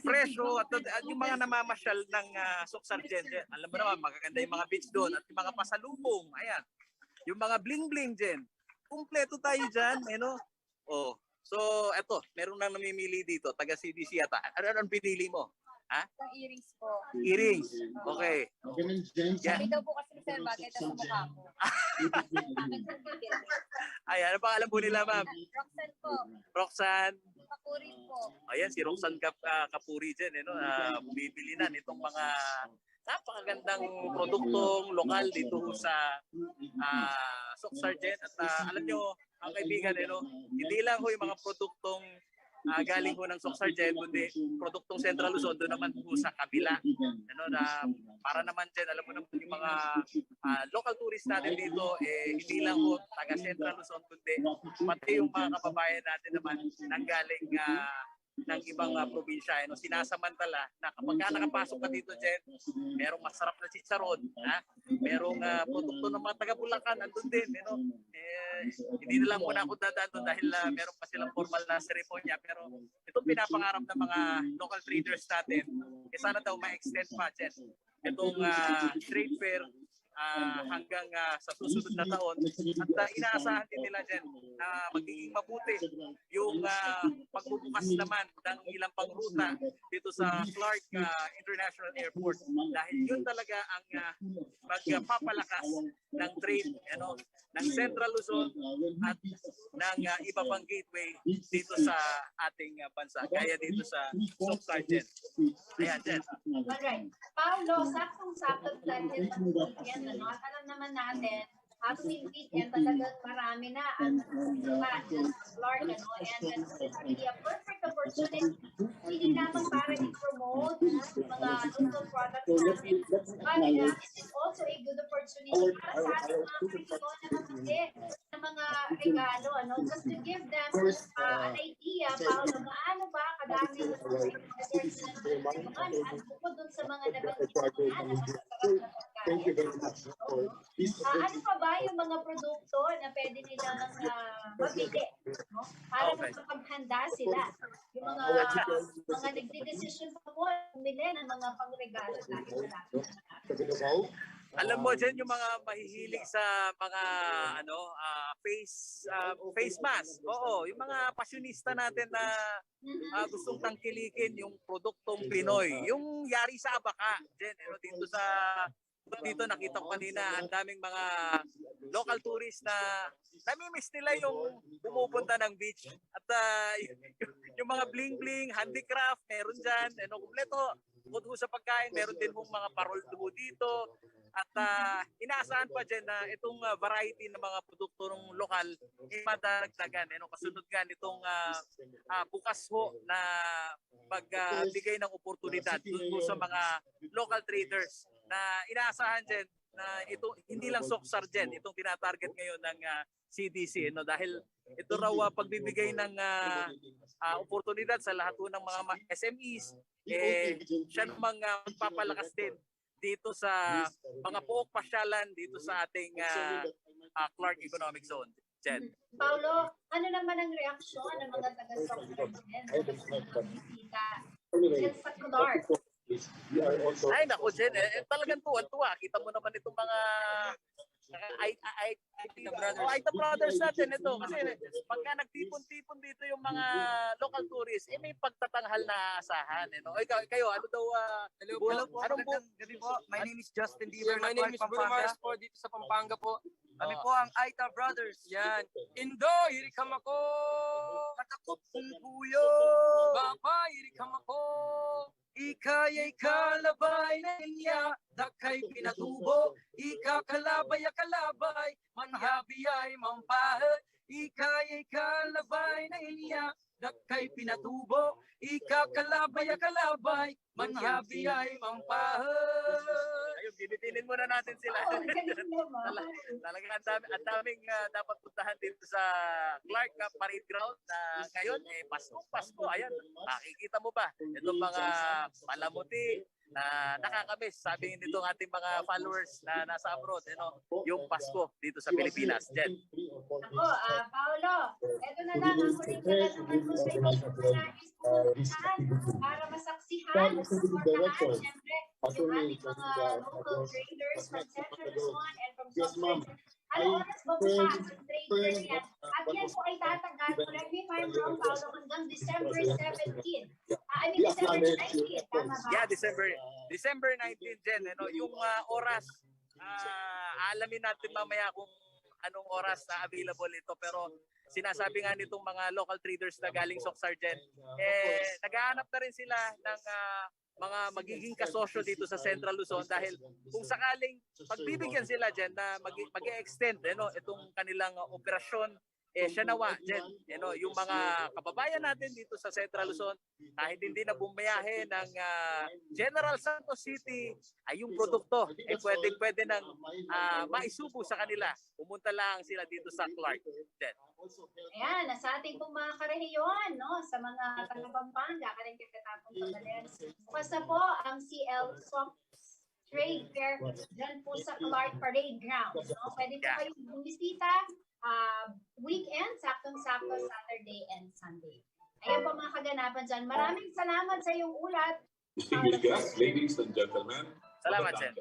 fresh, at yung mga namamasyal ng Soxargen, Jen. Alam mo naman, magaganda yung mga beach doon at yung mga pasalubong, ayan. Yung mga bling-bling, Jen. Kumpleto tayo dyan, So, eto, meron nang namimili dito, taga CDC yata. Ano ang pinili mo? Ang earrings po. Earrings. Okay. Sabi daw po kasi sir, bagay daw sa mukha ko. Ay, ano pa alam po nila, ma'am? Roxanne po. Roxanne. Kapuri po. Ayan, si Roxanne Kapuri dyan, bumibili na nitong mga napakagandang produktong lokal dito sa Soc Sargent. At alam nyo, ang kaibigan, hindi lang ho yung mga produktong galing ho ng Soc Sargent, kundi produktong Central Luzon, doon naman po sa kabila. Na para naman dyan, alam mo naman yung mga local tourists natin dito, hindi lang ho taga Central Luzon, kundi pati yung mga kababayan natin naman nanggaling ng ibang probinsya, sinasamantala na kapag nakapasok ka dito, Jen, merong masarap na chicharon, merong produkto ng mga taga Bulacan, andun din, hindi na lang muna ako dadaan doon dahil meron pa silang formal na seremonya, pero itong pinapangarap ng mga local traders natin, sana daw ma-extend pa, Jen, itong trade fair hanggang sa susunod na taon, at inaasahan din nila dyan na magiging mabuti yung pagbubukas naman ng ilang pang ruta dito sa Clark International Airport, dahil yun talaga ang magpapalakas ng trade ng Central Luzon at ng iba pang gateway dito sa ating bansa, kaya dito sa Soc Sargent. Ayan, Jen. Alright. Paolo, saktong-saktong dahil weekend, at alam naman natin, tuwing weekend talagang marami na ang Clark, and this is really a perfect opportunity, hindi lamang para i-promote mga local products natin, but it is also a good opportunity para sa ating mga Pilipino na mamili ng mga regalo, just to give them an idea, Paolo, gaano ba kadami yung at bukod dun sa mga nabanggit na masarap na pagkain. Ano pa ba yung mga produkto na pwede nilang mabili, para magpapaghanda sila? Yung mga nagdidesisyon pa po, bumili ng mga pangregalo dahil malapit. Alam mo dyan yung mga mahihilig sa mga face mask. Oo, yung mga pasyonista natin na gustong tangkilikin yung produktong Pinoy. Yung yari sa Abaca, dyan, dito nakita ko kanina ang daming mga local tourists na namimiss nila yung pumupunta ng beach. At yung mga bling-bling, handicraft, meron dyan. Kompleto, bukod sa pagkain, meron din hong mga parol dito. At inaasahan pa dyan na itong variety ng mga produkto ng lokal madagdagan. Kasunod nga nitong bukas ho na pagbigay ng oportunidad dun sa mga local traders na inaasahan dyan na ito hindi lang Soc Sargent itong tinatarget ngayon ng CDC, dahil ito raw pagbibigay ng oportunidad sa lahat ng mga SMEs, siya namang magpapalakas din dito sa mga pook pasyalan dito sa ating Clark Economic Zone. Jen. Paulo, ano naman ang reaksyon ng mga taga-Soc Sargent sa Clark? Ay, naku, Jen, talagang tuwan-tuwa. Kita mo naman itong mga Aita brothers natin ito. Kasi pagka nagtipon-tipon dito yung mga local tourists, may pagtatanghal na asahan. Kayo, ano daw? Hello po, gabi po. My name is Justin Bieber. My name is Bruno Mars po, dito sa Pampanga po. Kami po ang Aita Brothers. Yan. Indo, hirikam ako. Katakot kong buyo. Baba, hirikam ako. Ika'y kalabay na niya, dakay pinatubo. Ika kalabay, manhabi ay mampahat. Ika'y kalabay na niya, dakay pinatubo. Ika kalabay, manhabi ay mampahat. Ayun, bibitinin muna natin sila. Talagang ang daming dapat puntahan dito sa Clark Parade Ground na ngayon, Pasko. Ayan, makikita mo ba? Itong mga palamuti na nakakamiss, sabi nitong ating mga followers na nasa abroad, yung Pasko dito sa Pilipinas. Jen. Ako, Paolo, eto na lang ang huling katanungan ko sa iyo. Nais pumuntahan para masaksihan, supportahan, siyempre, yung ating mga local traders from Central Luzon and from Soc Sargent. Ano oras ba bukas ang trade fair yan? At yan po ay tatagal, correct me if I'm wrong, Paolo, hanggang December 17. December 19, tama ba? Yeah, December 19, Jen. Yung oras, alamin natin mamaya kung anong oras na available ito. Pero sinasabi nga nitong mga local traders na galing Soc Sargent, naghahanap na rin sila ng mga magiging kasosyo dito sa Central Luzon dahil kung sakaling pagbibigyan sila dyan na mag-extend itong kanilang operasyon, siya nawa dyan, yung mga kababayan natin dito sa Central Luzon, kahit hindi na bumiyahe ng General Santos City, ay yung produkto, pwede nang maisubo sa kanila. Pumunta lang sila dito sa Clark. Dyan. Ayan, sa ating pong mga karehiyon, no, sa mga taga-Pampanga, kaling kakatapong pagdalen. Bukas na po ang CL Soft Trade Fair dyan po sa Clark Parade Grounds. No? Pwede po kayong bumisita weekend, saktong-sakto Saturday and Sunday. Ayan po mga kaganapan dyan. Maraming salamat sa iyong ulat. Distinguished guests, ladies and gentlemen. Salamat, Sen.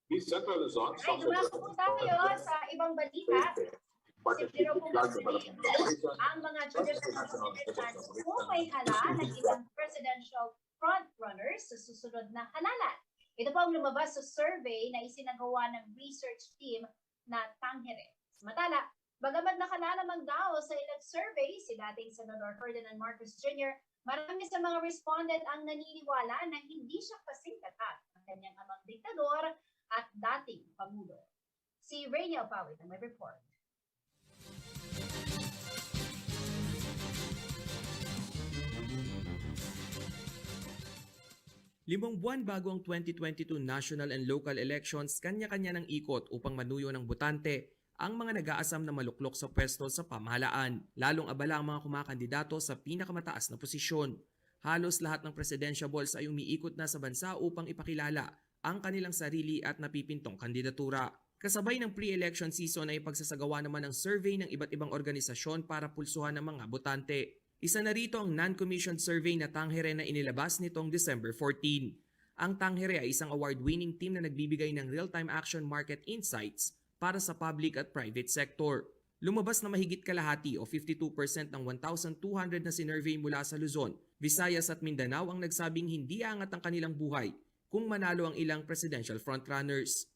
This Central Luzon. Ay, dumako po tayo sa ibang balita. Siguro po kasi ang mga traditional candidates po may hala ng ilang presidential frontrunners sa susunod na halalan. Ito po ang lumabas sa survey na isinagawa ng research team na Tangere. Samantala, bagamat nakalalamang daw sa ilang survey si dating Senador Ferdinand Marcos Jr., marami sa mga respondent ang naniniwala na hindi siya kasing tatat ng kanyang amang diktador at dating Pangulo. Si Rainiel Pawit ang may report. Limang buwan bago ang 2022 national and local elections, kanya-kanya ng ikot upang manuyo ng botante ang mga nag-aasam na maluklok sa pwesto sa pamahalaan. Lalong abala ang mga kumakandidato sa pinakamataas na posisyon. Halos lahat ng presidentiables ay umiikot na sa bansa upang ipakilala ang kanilang sarili at napipintong kandidatura. Kasabay ng pre-election season ay pagsasagawa naman ng survey ng iba't ibang organisasyon para pulsuhan ng mga botante. Isa na rito ang non-commissioned survey na Tangere na inilabas nitong December 14. Ang Tangere ay isang award-winning team na nagbibigay ng real-time action market insights para sa public at private sector. Lumabas na mahigit kalahati o 52% ng 1,200 na sinurvey mula sa Luzon, Visayas at Mindanao ang nagsabing hindi angat ang kanilang buhay kung manalo ang ilang presidential frontrunners.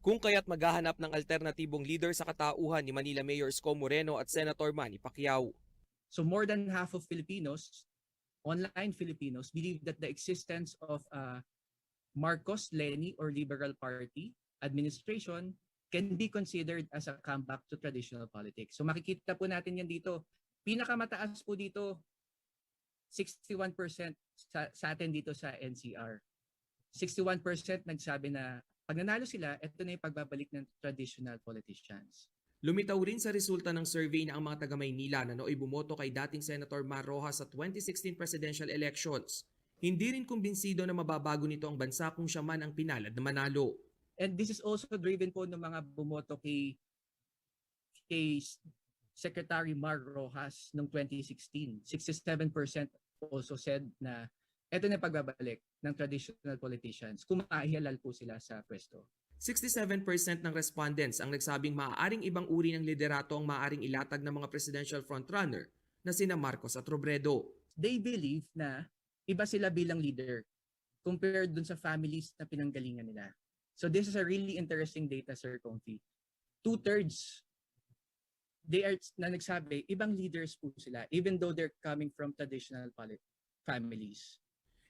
Kung kaya't maghahanap ng alternatibong leader sa katauhan ni Manila Mayor Isko Moreno at Senator Manny Pacquiao. So more than half of Filipinos, online Filipinos, believe that the existence of a Marcos, Leni, or Liberal Party administration can be considered as a comeback to traditional politics. So makikita po natin yan dito. Pinakamataas po dito, 61% sa atin dito sa NCR. 61% nagsabi na pag nanalo sila, ito na yung pagbabalik ng traditional politicians. Lumitaw rin sa resulta ng survey na ang mga taga-Maynila na nooy bumoto kay dating Senator Mar Rojas sa 2016 presidential elections. Hindi rin kumbinsido na mababago nito ang bansa kung siya man ang pinalad na manalo. And this is also driven po ng mga bumoto kay Secretary Mar Rojas noong 2016. 67% also said na ito na pagbabalik ng traditional politicians kung maihalal po sila sa pwesto. 67% ng respondents ang nagsabing maaaring ibang uri ng liderato ang maaaring ilatag ng mga presidential frontrunner na sina Marcos at Robredo. They believe na iba sila bilang leader compared dun sa families na pinanggalingan nila. So this is a really interesting data, Sir Confi. 2/3 they are na nagsabi, ibang leaders po sila even though they're coming from traditional families.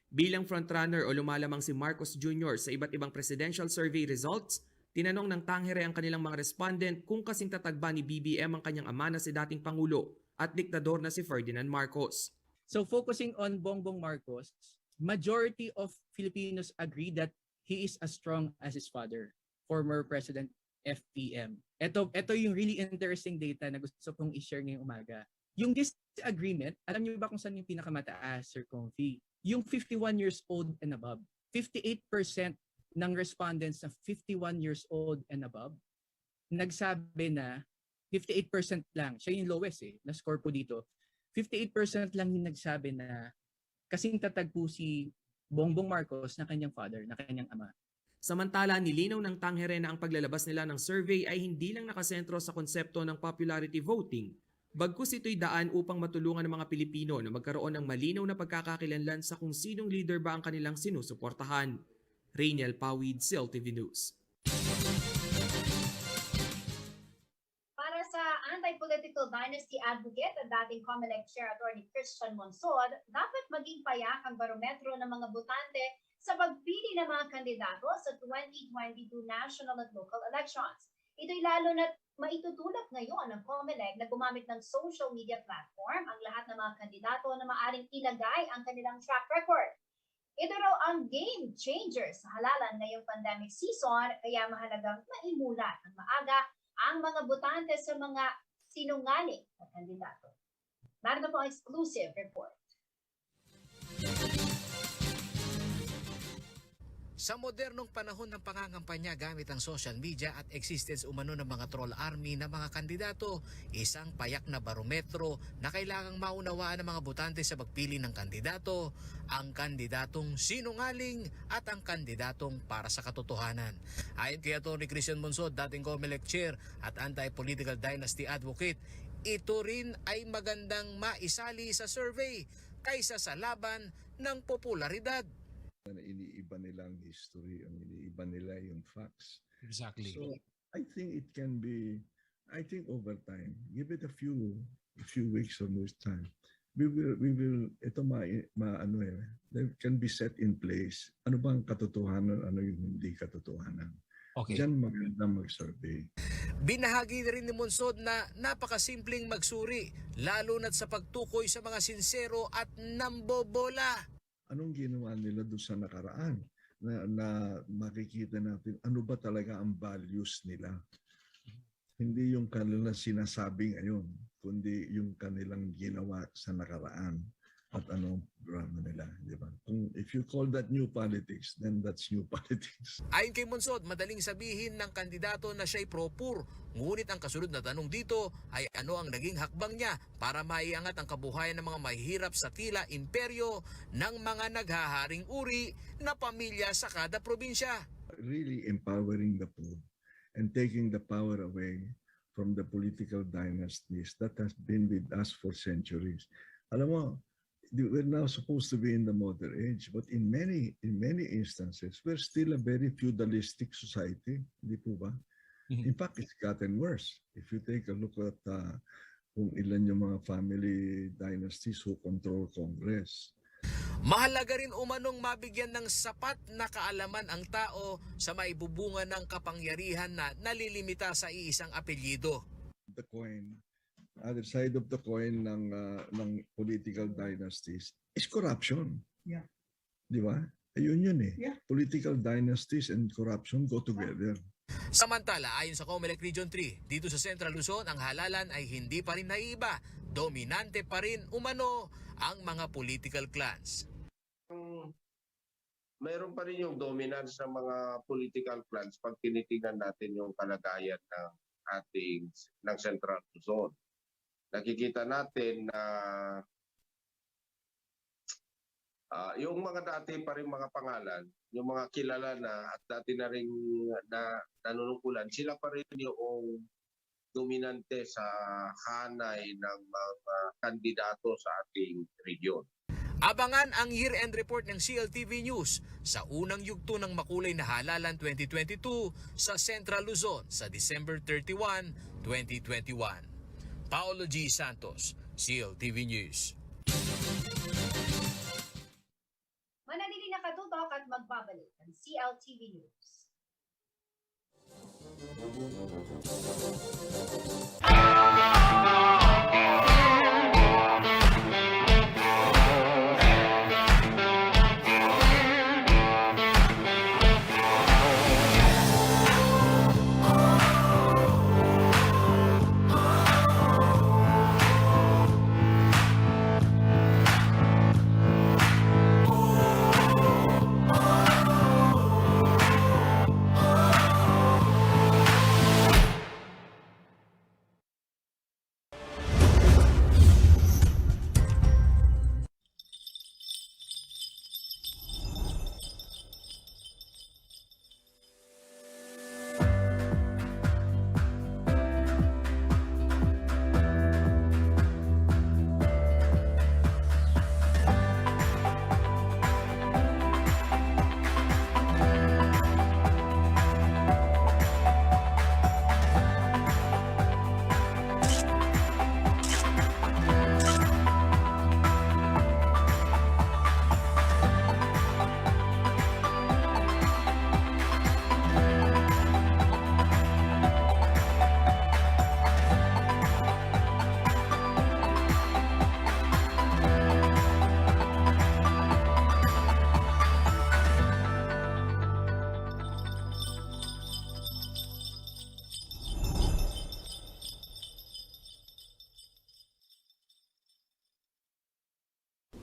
Bilang frontrunner o lumalamang si Marcos Jr. sa iba't ibang presidential survey results, tinanong ng Tangere ang kanilang mga respondent kung kasing tatag ba ni BBM ang kanyang ama na si dating Pangulo at diktador na si Ferdinand Marcos. So focusing on Bongbong Marcos, majority of Filipinos agree that he is as strong as his father, former President FPM. Ito yung really interesting data na gusto kong i-share ngayong umaga. Yung disagreement, alam niyo ba kung saan yung pinakamataas, Sir Confi? Yung 51 years old and above. 58% ng respondents na 51 years old and above, nagsabi na 58% lang. Siya yung lowest na score po dito. 58% lang yung nagsabi na kasing tatag po si Bongbong Marcos na kanyang father, na kanyang ama. Samantala, nilinaw ng Tangere na ang paglalabas nila ng survey ay hindi lang nakasentro sa konsepto ng popularity voting, bagkus ito'y daan upang matulungan ng mga Pilipino na magkaroon ng malinaw na pagkakakilanlan sa kung sinong leader ba ang kanilang sinusuportahan. Rainiel Pawid, CLTV News. Para sa anti-political dynasty advocate at dating COMELEC Chair Attorney Christian Monsod, dapat maging payak ang barometro ng mga botante sa pagpili ng mga kandidato sa 2022 national at local elections. Ito'y lalo na maitutulak ngayon ng COMELEC na gumamit ng social media platform ang lahat ng mga kandidato na maaring ilagay ang kanilang track record. Ito raw ang game changer sa halalan ngayong pandemic season, kaya mahalagang maimulat ng maaga ang mga botante sa mga sinungaling na kandidato. Narito po ang exclusive report. Sa modernong panahon ng pangangampanya gamit ang social media at existence umano ng mga troll army na mga kandidato, isang payak na barometro na kailangang maunawaan ng mga botante sa pagpili ng kandidato, ang kandidatong sinungaling at ang kandidatong para sa katotohanan. Ayon kay Atty. Christian Monsod, dating COMELEC Chair at Anti-Political Dynasty Advocate, ito rin ay magandang maisali sa survey kaysa sa laban ng popularidad. Iniiba nila ang history, ang iniiba nila yung facts. Exactly. So I think it can be, I think over time, give it a few weeks or more time, we will, ito ano there can be set in place. Ano ba ang katotohanan, ano yung hindi katotohanan. Okay. Diyan maganda mag-survey. Binahagi rin ni Monsod na napakasimpleng magsuri, lalo na't sa pagtukoy sa mga sinsero at nambobola. Anong ginawa nila doon sa nakaraan na makikita natin ano ba talaga ang values nila. Hindi yung kanilang sinasabi ngayon, kundi yung kanilang ginawa sa nakaraan at anong programa nila, di ba? If you call that new politics, then that's new politics. Ayon kay Monsod, madaling sabihin ng kandidato na siya'y pro-poor. Ngunit ang kasunod na tanong dito ay ano ang naging hakbang niya para maiangat ang kabuhayan ng mga mahihirap sa tila imperyo ng mga naghaharing uri na pamilya sa kada probinsya. Really empowering the poor and taking the power away from the political dynasties that has been with us for centuries. Alam mo, we're now supposed to be in the modern age, but in many instances, we're still a very feudalistic society. Hindi po ba? In fact, it's gotten worse. If you take a look at kung ilan yung mga family dynasties who control Congress. Mahalaga rin umanong mabigyan ng sapat na kaalaman ang tao sa maibubunga ng kapangyarihan na nalilimita sa iisang apelyido. The coin, other side of the coin ng political dynasties is corruption. Yeah. Di ba? Ayun yun eh. Yeah. Political dynasties and corruption go together. Samantala, ayon sa COMELEC Region 3, dito sa Central Luzon, ang halalan ay hindi pa rin naiiba. Dominante pa rin umano ang mga political clans. Mayroon pa rin yung dominance ng mga political clans pag tinitingnan natin yung kalagayan ng Central Luzon. Nakikita natin na yung mga dati pa rin mga pangalan, yung mga kilala na at dati na rin nanunungkulan, sila pa rin yung dominante sa hanay ng mga kandidato sa ating region. Abangan ang year-end report ng CLTV News sa unang yugto ng makulay na halalan 2022 sa Central Luzon sa December 31, 2021. Paolo G. Santos, CLTV News. Manatili nakatutok at magbabalik ang CLTV News.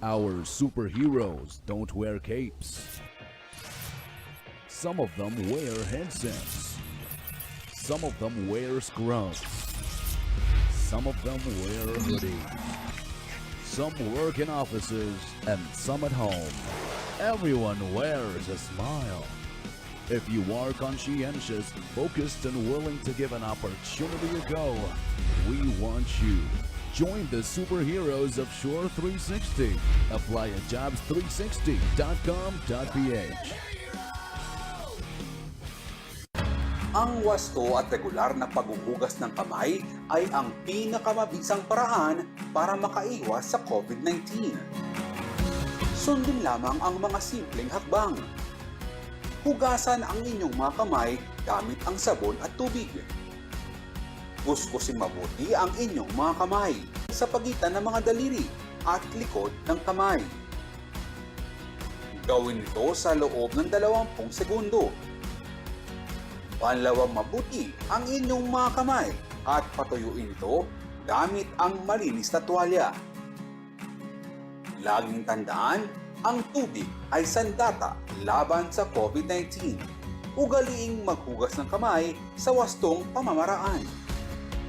Our superheroes don't wear capes. Some of them wear headsets. Some of them wear scrubs. Some of them wear hoodies. Some work in offices and some at home. Everyone wears a smile. If you are conscientious, focused, and willing to give an opportunity a go, we want you. Join the superheroes of Shore 360. Apply at jobs360.com.ph. Ang wasto at regular na paghuhugas ng kamay ay ang pinakamabisang paraan para makaiwas sa COVID-19. Sundin lamang ang mga simpleng hakbang. Hugasan ang inyong mga kamay gamit ang sabon at tubig. Kuskusin mabuti ang inyong mga kamay sa pagitan ng mga daliri at likod ng kamay. Gawin ito sa loob ng 20 segundo. Panlawang mabuti ang inyong mga kamay at patuyuin ito gamit ang malinis na tuwalya. Laging tandaan, ang tubig ay sandata laban sa COVID-19. Ugaliing maghugas ng kamay sa wastong pamamaraan.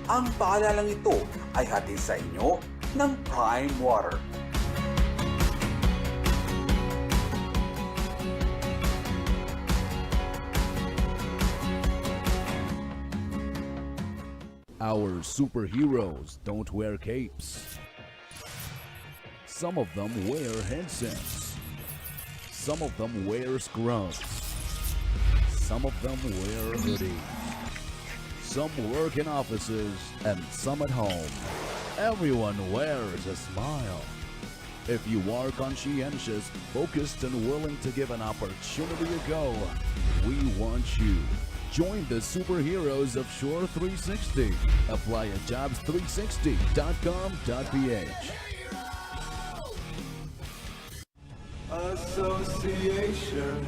Ang paalalang ito ay hatid sa inyo ng Prime Water. Our superheroes don't wear capes. Some of them wear headsets. Some of them wear scrubs. Some of them wear hoodies. Some work in offices and some at home. Everyone wears a smile. If you are conscientious, focused, and willing to give an opportunity a go, we want you. Join the superheroes of Shore 360. Apply at jobs360.com.ph. Association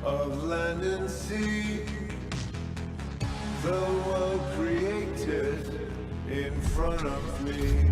of Land and Sea, the world created in front of me.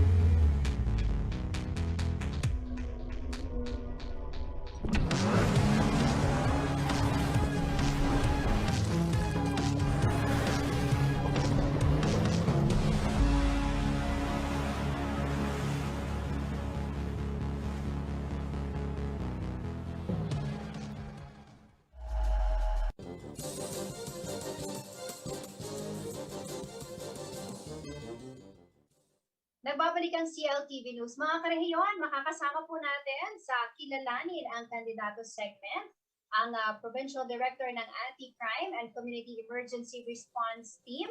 Nagbabalik ang CLTV News. Mga karehiyon, makakasama po natin sa Kilalanin ang Kandidato segment, ang Provincial Director ng Anti-Crime and Community Emergency Response Team.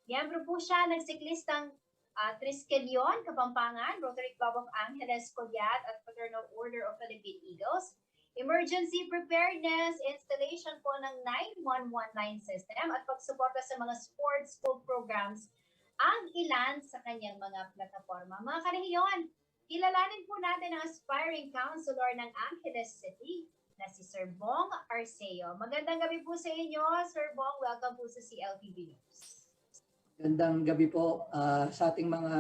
Miyembro po siya ng siklistang Triskelion, Kapampangan, Rotary Club of Angeles, Colyat at Fraternal Order of Philippine Eagles. Emergency preparedness, installation po ng 9119 system at pagsuporta sa mga sports school programs ang ilan sa kanyang mga plataforma. Mga karehiyon, kilalanin po natin ang aspiring councilor ng Angeles City na si Sir Bong Arceo. Magandang gabi po sa inyo, Sir Bong. Welcome po sa CLTV News. Magandang gabi po sa ating mga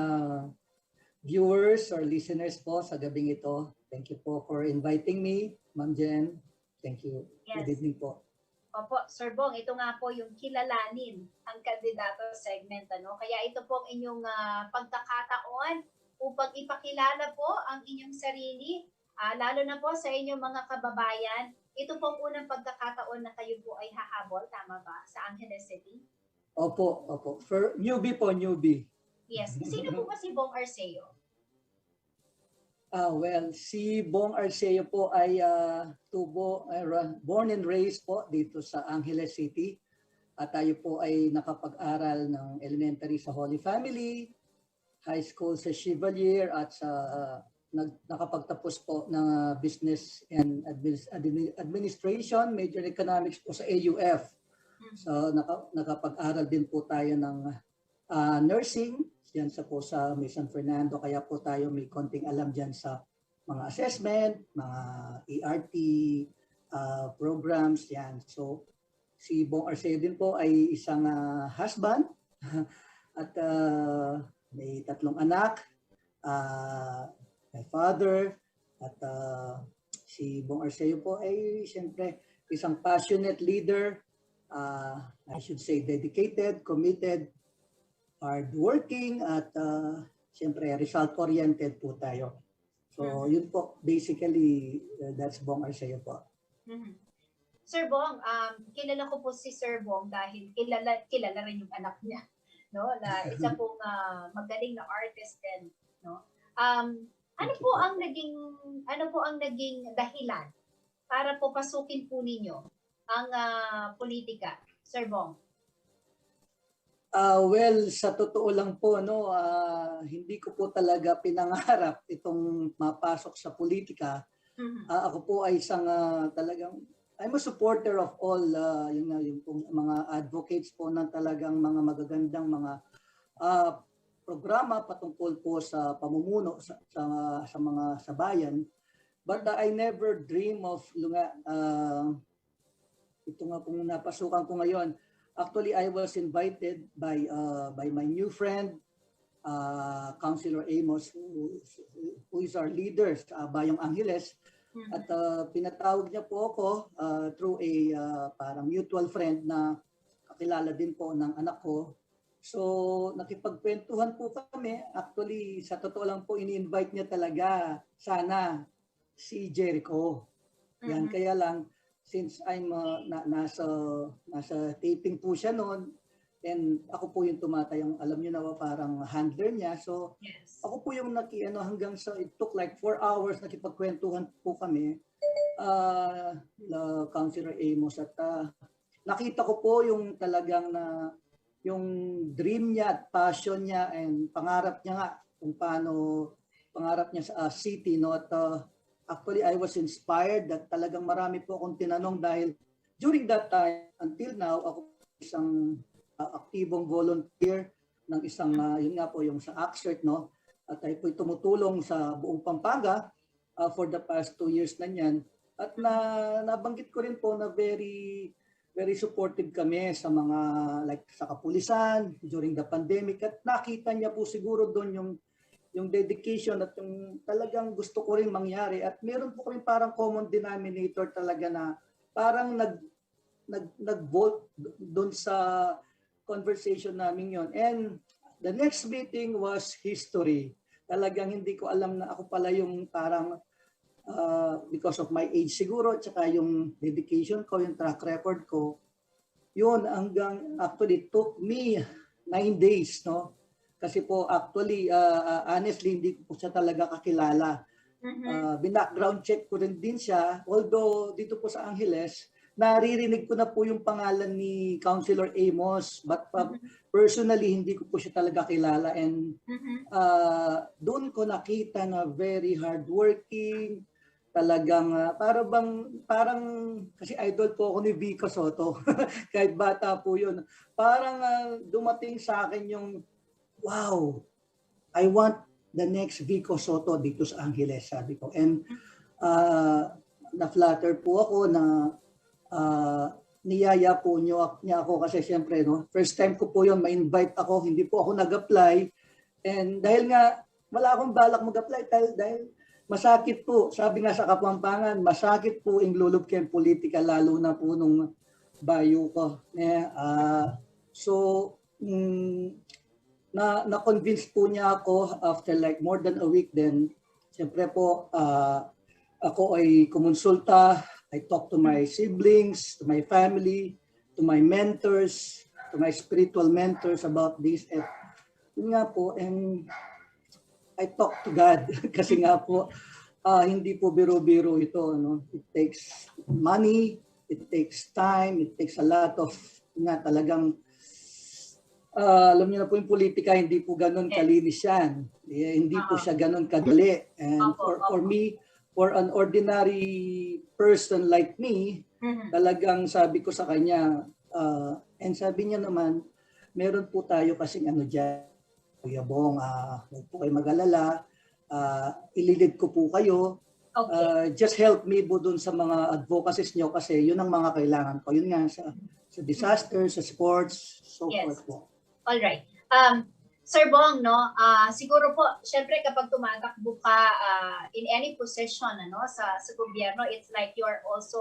viewers or listeners po sa gabing ito. Thank you po for inviting me, Ma'am Jen. Thank you. Yes. Good evening po. Opo, Sir Bong, ito nga po yung kilalanin ang kandidato segment. Kaya ito po ang inyong pagkakataon upang ipakilala po ang inyong sarili, lalo na po sa inyong mga kababayan. Ito po ang unang pagkakataon na kayo po ay hahabol, tama ba, sa Angeles City? Opo, opo. For newbie po, newbie. Yes. Sino po ba si Bong Arceo? Well, si Bong Arceo po ay born and raised po dito sa Angeles City. At tayo po ay nakapag-aral ng elementary sa Holy Family, high school sa Chevalier at sa nakapagtapos po ng business and administration, major economics po sa AUF. So nakapag-aral din po tayo ng nursing diyan sa may San Fernando, kaya po tayo may konting alam diyan sa mga assessment, mga ERT programs yan. So si Bong Arceo din po ay isang husband at may 3 anak. my father, at si Bong Arceo po ay siyempre isang passionate leader, I should say dedicated, committed, hardworking, at siyempre result-oriented po tayo. So yun po, basically, that's Bong Arceo po. Sir Bong, kilala ko po si Sir Bong dahil kilala rin yung anak niya, no? Na isa pong magaling na artist din, no? Ano po ang naging dahilan para po pasukin po ninyo ang politika, Sir Bong? Well, sa totoo lang po, no, hindi ko po talaga pinangarap itong mapasok sa politika. Ako po ay isang talagang I'm a supporter of all yung mga advocates po ng talagang mga magagandang mga programa patungkol po sa pamumuno sa mga sa bayan. But I never dream of ito nga pong napasukan ko ngayon. Actually, I was invited by my new friend, Councilor Amos, who is our leader sa Bayong Angeles. At pinatawag niya po ako through a parang mutual friend na kakilala din po ng anak ko. So nakipagkwentuhan po kami. Actually, sa totoo lang po, ini-invite niya talaga sana si Jericho. Yan, kaya lang, since I'm nasa taping po siya noon, and ako po yung tumatayang, alam niyo na parang handler niya. So ako po yung hanggang sa it took like 4 hours nakipagkwentuhan po kami, Councilor Amos, at nakita ko po yung talagang yung dream niya at passion niya and pangarap niya nga kung paano pangarap niya sa city, no? At actually I was inspired that talagang marami po akong tinanong dahil during that time until now ako isang aktibong volunteer ng isang yun nga po yung sa ACCERT, no? At ay po tumutulong sa buong Pampanga for the past 2 years na niyan. At nabanggit ko rin po na very supportive kami sa mga like sa kapulisan during the pandemic, at nakita niya po siguro doon yung dedication at yung talagang gusto ko rin mangyari, at meron po kami parang common denominator talaga na parang nag-vote doon sa conversation namin yon. And the next meeting was history. Talagang hindi ko alam na ako pala yung parang because of my age siguro, at saka yung dedication ko, yung track record ko, yun hanggang actually took me 9 days, no? Kasi po actually honestly hindi ko po siya talaga kakilala. Binackground check ko rin din siya, although dito po sa Angeles naririnig ko na po yung pangalan ni Councilor Amos, but personally hindi ko po siya talaga kilala, and doon ko nakita na very hardworking, talagang parang kasi idol po ako ni Vico Soto kahit bata po yun. Parang dumating sa akin yung wow, I want the next Vico Soto dito sa Angeles, sabi ko. And na-flatter po ako na niyaya po niya ako kasi siyempre, no, first time ko po yun, ma-invite ako, hindi po ako nag-apply. And dahil nga wala akong balak mag-apply dahil masakit po, sabi nga sa Kapampangan, masakit po inglulub kayong politika, lalo na po nung bayo ko. So na-convince po niya ako after like more than a week. Then siyempre po ako ay kumonsulta. I talk to my siblings, to my family, to my mentors, to my spiritual mentors about this. And yun nga po, and I talk to God kasi nga po hindi po biro-biro ito, no? It takes money, it takes time, it takes a lot of talagang alam niyo na po yung politika, hindi po ganun kalinis yan. Hindi po siya ganun kadali. And for me, for an ordinary person like me, talagang sabi ko sa kanya, and sabi niya naman, meron po tayo kasing dyan, Kuya Bong, huwag po kayo mag-alala, ililid ko po kayo, just help me po dun sa mga advocacies niyo kasi yun ang mga kailangan ko. Yun nga, sa disaster, sa sports, so forth po. All right. Sir Bong, no, siguro po, syempre kapag tumatakbo ka in any position sa gobyerno, it's like you are also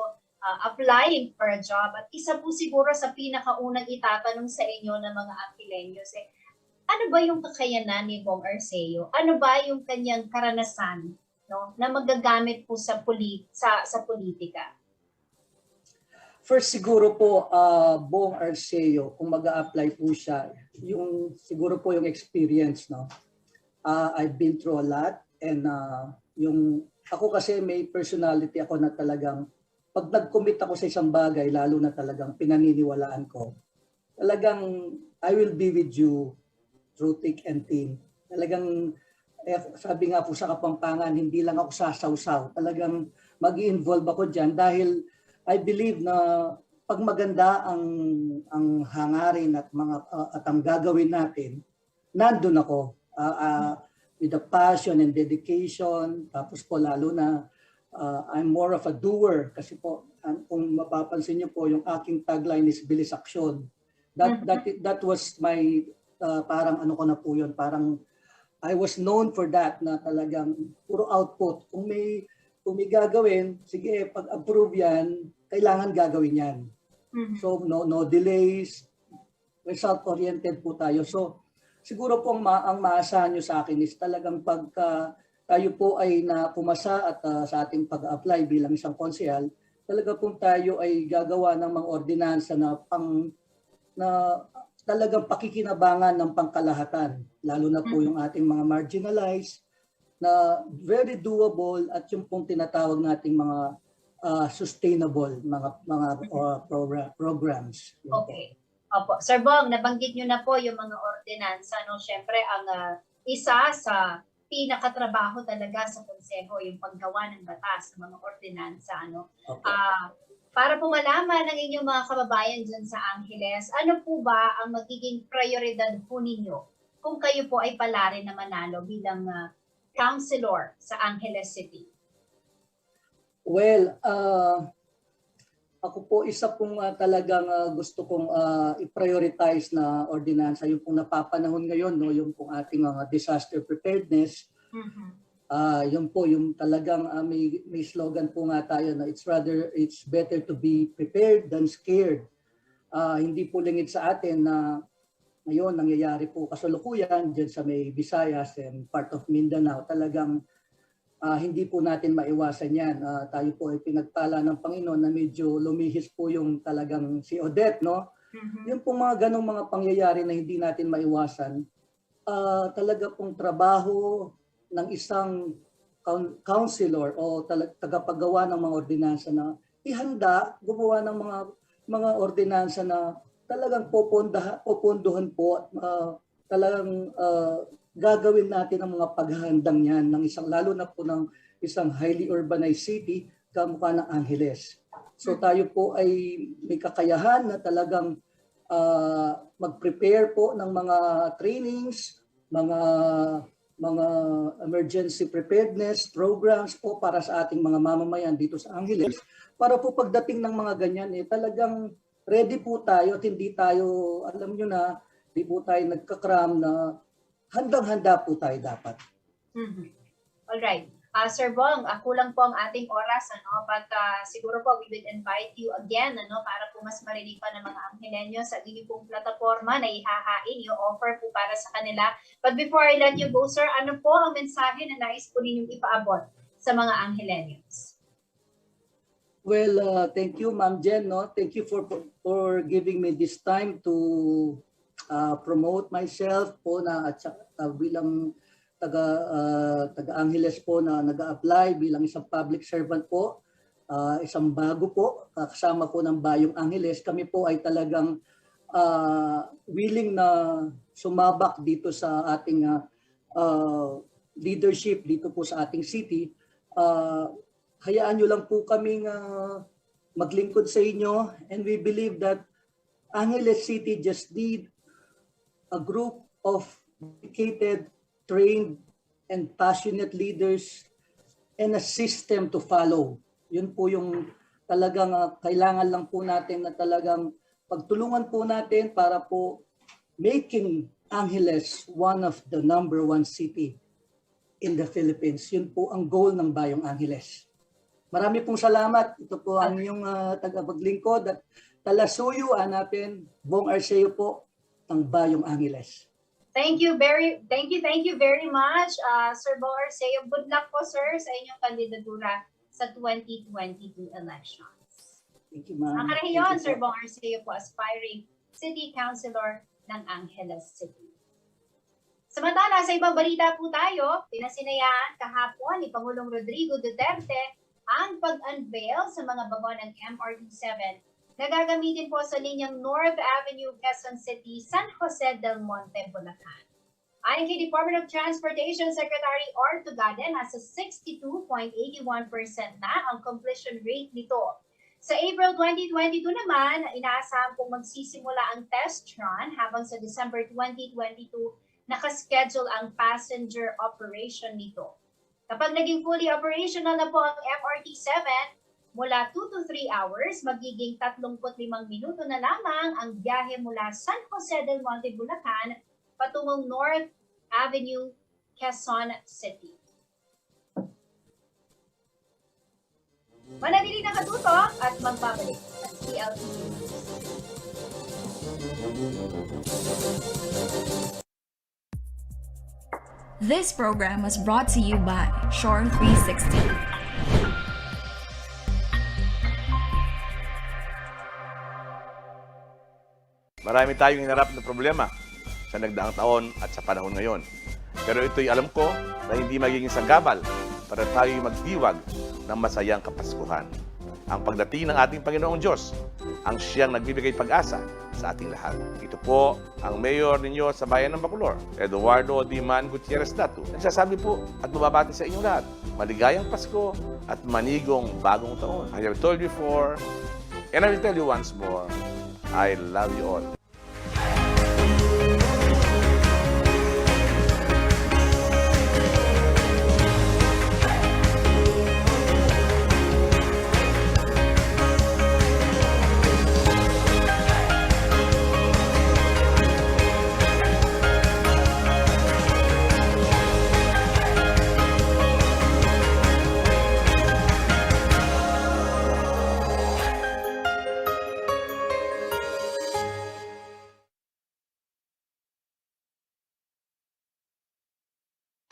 applying for a job. At isa po siguro sa pinakaunang itatanong sa inyo ng mga Angileños, ano ba yung kakayanan ni Bong Arceo? Ano ba yung kanyang karanasan, no, na magagamit po sa politika? First siguro po, Bong Arceo, kung mag-a-apply po siya, yung siguro po yung experience, no? I've been through a lot, and yung ako kasi may personality ako na talagang pag nag-commit ako sa isang bagay, lalo na talagang pinaniniwalaan ko, talagang I will be with you through thick and thin. Talagang sabi nga po sa Kapampangan, hindi lang ako sasawsaw. Talagang mag-i-involve ako diyan dahil I believe na pag maganda ang hangarin at ang gagawin natin, nandun ako with the passion and dedication. Tapos po lalo na I'm more of a doer kasi po kung mapapansin niyo po yung aking tagline is bilis aksyon. That was my parang ano ko na po yun, parang I was known for that na talagang puro output. Kung may gagawin, sige, pag-approve yan, kailangan gagawin yan. So no delays, result-oriented po tayo. So siguro po ang maasahan nyo sa akin is talagang pagka tayo po ay pumasa at sa ating pag-apply bilang isang konsehal, talaga po tayo ay gagawa ng mga ordinansa na talagang pakikinabangan ng pangkalahatan, lalo na po yung ating mga marginalized, na very doable at yung pong tinatawag nating mga sustainable programs. Okay. Opo. Sir Bong, nabanggit nyo na po yung mga ordinansa. No? Siyempre, ang isa sa pinakatrabaho talaga sa konseho, yung paggawa ng batas, ng mga ordinansa. Okay. Para po malaman ng inyong mga kababayan dyan sa Angeles, ano po ba ang magiging prioridad po ninyo kung kayo po ay palarin na manalo bilang councilor sa Angeles City? Well, ako po isa pong talagang gusto kong i-prioritize na ordinansa, yung pong napapanahon ngayon, no, yung pong ating mga disaster preparedness. Yun po, yung talagang may slogan po nga tayo na it's better to be prepared than scared. Hindi po lingid sa atin na ngayon nangyayari po kasalukuyan dyan sa may Visayas and part of Mindanao. Talagang hindi po natin maiwasan yan. Tayo po ay pinagpala ng Panginoon na medyo lumihis po yung talagang si Odette, no? Yung pong mga ganong mga pangyayari na hindi natin maiwasan, talaga pong trabaho ng isang counselor o tagapaggawa ng mga ordinansa na ihanda, gumawa ng mga ordinansa na talagang popondohan po at talagang gagawin natin ang mga paghahandang yan ng isang, lalo na po ng isang highly urbanized city kamukha ng Angeles. So tayo po ay may kakayahan na talagang mag-prepare po ng mga trainings, mga emergency preparedness programs po para sa ating mga mamamayan dito sa Angeles. Para po pagdating ng mga ganyan, talagang ready po tayo at hindi tayo, alam nyo na, hindi po tayo nagkakram na handang-handa po tayo dapat. Alright. Sir Bong, kulang po ang ating oras, but siguro po we will invite you again para po mas marinig pa ng mga Angelenyo sa inyong pong plataforma na ihahain, yung offer po para sa kanila. But before I let you go, sir, ano po ang mensahe na nais po ninyong ipaabot sa mga Angelenyos? Well, thank you, Ma'am Jen. No? Thank you for giving me this time to promote myself po na at bilang taga-Angeles po na nag-a-apply bilang isang public servant po, isang bago po, kasama po ng Bayong Angeles. Kami po ay talagang willing na sumabak dito sa ating leadership dito po sa ating city. Hayaan nyo lang po kaming maglingkod sa inyo, and we believe that Angeles City just need a group of dedicated, trained and passionate leaders and a system to follow. Yun po yung talagang kailangan lang po natin na talagang pagtulungan po natin para po making Angeles one of the #1 city in the Philippines. Yun po ang goal ng Bayong Angeles. Marami pong salamat. Ito po ang inyong tagapaglingkod at talasuyo hanapin. Bong Arceo po ng Bayong Angeles. Thank you very much, Sir Bong Arceo. Good luck po, sir, sa inyong kandidatura sa 2022 elections. Thank you, ma'am. Ang karahiyon, Sir Bong Arceo po, aspiring City Councilor ng Angeles City. Samantala, sa ibang balita po tayo, pinasinayaan kahapon ni Pangulong Rodrigo Duterte ang pag-unveil sa mga bago ng MRT-7 na gagamitin po sa linyang North Avenue, Quezon City, San Jose del Monte, Bulacan. Ayon kay Department of Transportation Secretary Art Tugade, nasa 62.81% na ang completion rate nito. Sa April 2022 naman, inaasahan pong magsisimula ang test run habang sa December 2022, nakaschedule ang passenger operation nito. Kapag naging fully operational na po ang MRT-7, mula 2 to 3 hours, magiging 35 minuto na lamang ang biyahe mula San Jose del Monte, Bulacan, patungong North Avenue, Quezon City. Manatili nakatutok at magbabalik ang CLTV News. This program was brought to you by Shore 360. Marami tayong hinarap na problema sa nagdaang taon at sa panahon ngayon. Pero ito'y alam ko na hindi magiging sanggabal para tayo'y magdiwag ng masayang Kapaskuhan. Ang pagdating ng ating Panginoong Diyos ang siyang nagbibigay pag-asa sa ating lahat. Ito po ang mayor ninyo sa bayan ng Bacolor, Eduardo Diman Gutierrez Datu. Nagsasabi po at bumabati sa inyong lahat. Maligayang Pasko at manigong bagong taon. I have told you before, and I will tell you once more, I love you all.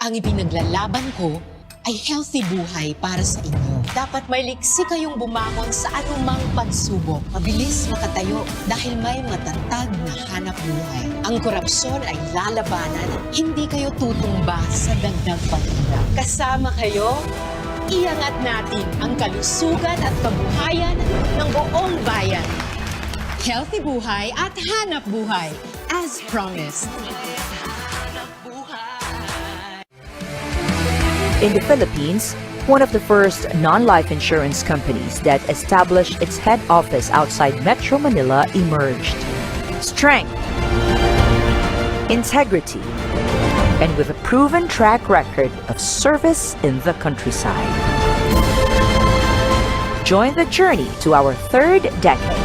Ang ipinaglalaban ko ay healthy buhay para sa inyo. Dapat may liksi kayong bumangon sa anumang pagsubok. Mabilis makatayo dahil may matatag na hanap buhay. Ang korupsyon ay lalabanan, hindi kayo tutumba sa dagdag paghirap. Kasama kayo, iangat natin ang kalusugan at kabuhayan ng buong bayan. Healthy buhay at hanap buhay, as promised. In the Philippines, one of the first non-life insurance companies that established its head office outside Metro Manila emerged. Strength, integrity, and with a proven track record of service in the countryside. Join the journey to our 3rd decade.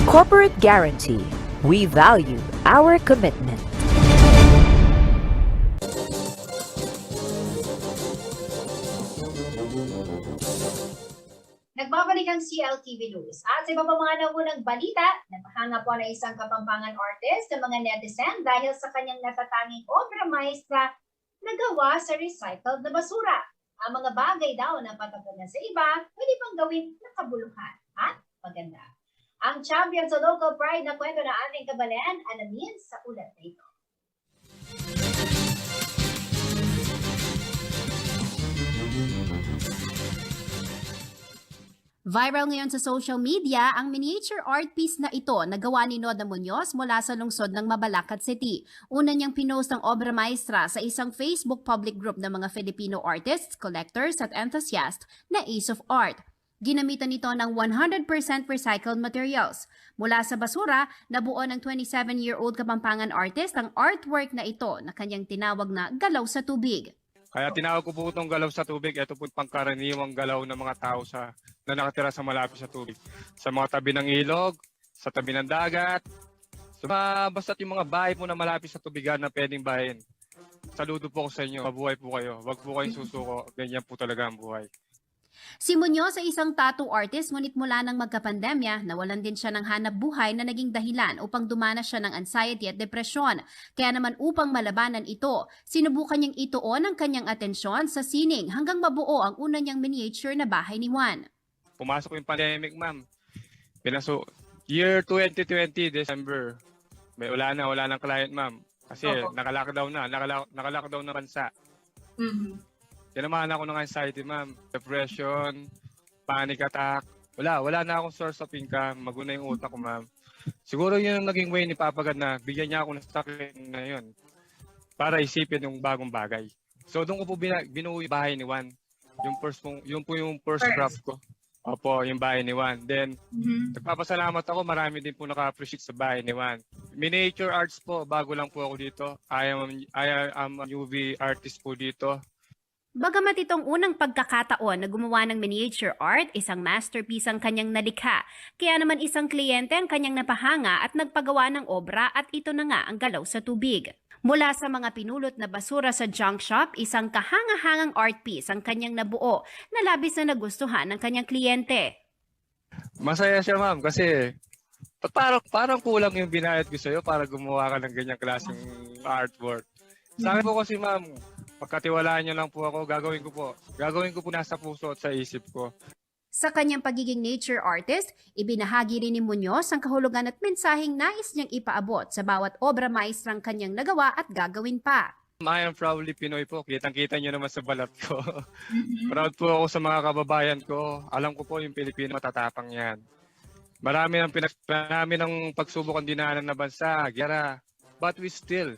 Corporate Guarantee. We value our commitment. Nagbabalik ang CLTV News. At sa iba pa mga naunang balita, napahanga po na isang Kapampangan artist ng mga netizen dahil sa kanyang natatanging obra maestra na gawa sa recycled na basura. Ang mga bagay daw na patapunan sa iba, pwede pang gawin na kabuluhan at maganda. Ang champion sa local pride na kwento na ating kabalayan, alamin sa ulat na ito. Viral ngayon sa social media ang miniature art piece na ito na gawa ni Noda Muñoz mula sa lungsod ng Mabalacat City. Una niyang pinost ang obra maestra sa isang Facebook public group ng mga Filipino artists, collectors at enthusiasts na Ace of Art. Ginamitan nito ng 100% recycled materials. Mula sa basura, nabuo ng 27-year-old Kapampangan artist ang artwork na ito na kanyang tinawag na Galaw sa Tubig. Kaya tinawag ko po itong galaw sa tubig. Ito po pangkaraniwang galaw ng mga tao na nakatira sa malapit sa tubig. Sa mga tabi ng ilog, sa tabi ng dagat. So, basta't yung mga bahay po na malapit sa tubigan na pwedeng bahin. Saludo po ako sa inyo. Mabuhay po kayo. Huwag po kayong susuko. Ganyan po talaga ang buhay. Si Muñoz ay isang tattoo artist ngunit mula nang magkapandemya, nawalan din siya ng hanap buhay na naging dahilan upang dumanas siya ng anxiety at depresyon. Kaya naman upang malabanan ito, sinubukan niyang ituon ang kanyang atensyon sa sining hanggang mabuo ang una niyang miniature na bahay ni Juan. Pumasok yung pandemic, ma'am. Year 2020, December. Wala nang client, ma'am. Kasi naka-lockdown na. Naka-lockdown na bansa. Tinamaan ako ng anxiety, ma'am. Depression, panic attack. Wala na akong source of income. Maguna yung utak ko, ma'am. Siguro yun ang naging way ni Papa God na bigyan niya ako ng sakit na yun para isipin yung bagong bagay. So doon ko po binuo yung bahay ni Juan. Yung first draft ko. Opo, yung bahay ni Juan. Then, nagpapasalamat ako. Marami din po naka-appreciate sa bahay ni Juan. Miniature arts po. Bago lang po ako dito. I am a UV artist po dito. Bagamat itong unang pagkakataon na gumawa ng miniature art, isang masterpiece ang kanyang nalikha. Kaya naman isang kliyente ang kanyang napahanga at nagpagawa ng obra at ito na nga ang galaw sa tubig. Mula sa mga pinulot na basura sa junk shop, isang kahanga-hangang art piece ang kanyang nabuo na labis na nagustuhan ng kanyang kliyente. Masaya siya, ma'am, kasi parang kulang yung binayad ko sa'yo para gumawa ka ng ganyang klaseng artwork. Sa akin po kasi, ma'am, pagkatiwalaan niyo lang po ako, gagawin ko po nasa puso at sa isip ko. Sa kanyang pagiging nature artist, ibinahagi rin ni Muñoz ang kahulugan at mensaheng nais niyang ipaabot sa bawat obra maestrang kanyang nagawa at gagawin pa. I am proudly Pinoy po. Kitang-kita niyo naman sa balat ko. Proud po ako sa mga kababayan ko. Alam ko po yung Pilipino matatapang yan. Marami ng pagsubok ang dinaanan na bansa, gera. But we still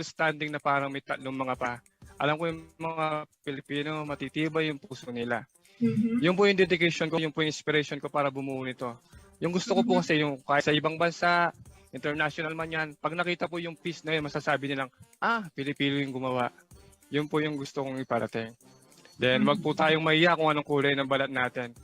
standing na parang may tatlong mga pa. Alam ko yung mga Pilipino, matitibay yung puso nila. Yung po yung dedication ko, yung po yung inspiration ko para bumuo nito. Yung gusto ko po kasi yung kahit sa ibang bansa, international man yan, pag nakita po yung piece na yun, masasabi nilang, Pilipino yung gumawa. Yun po yung gusto kong iparating. Then wag po tayong mahiya kung anong kulay ng balat natin.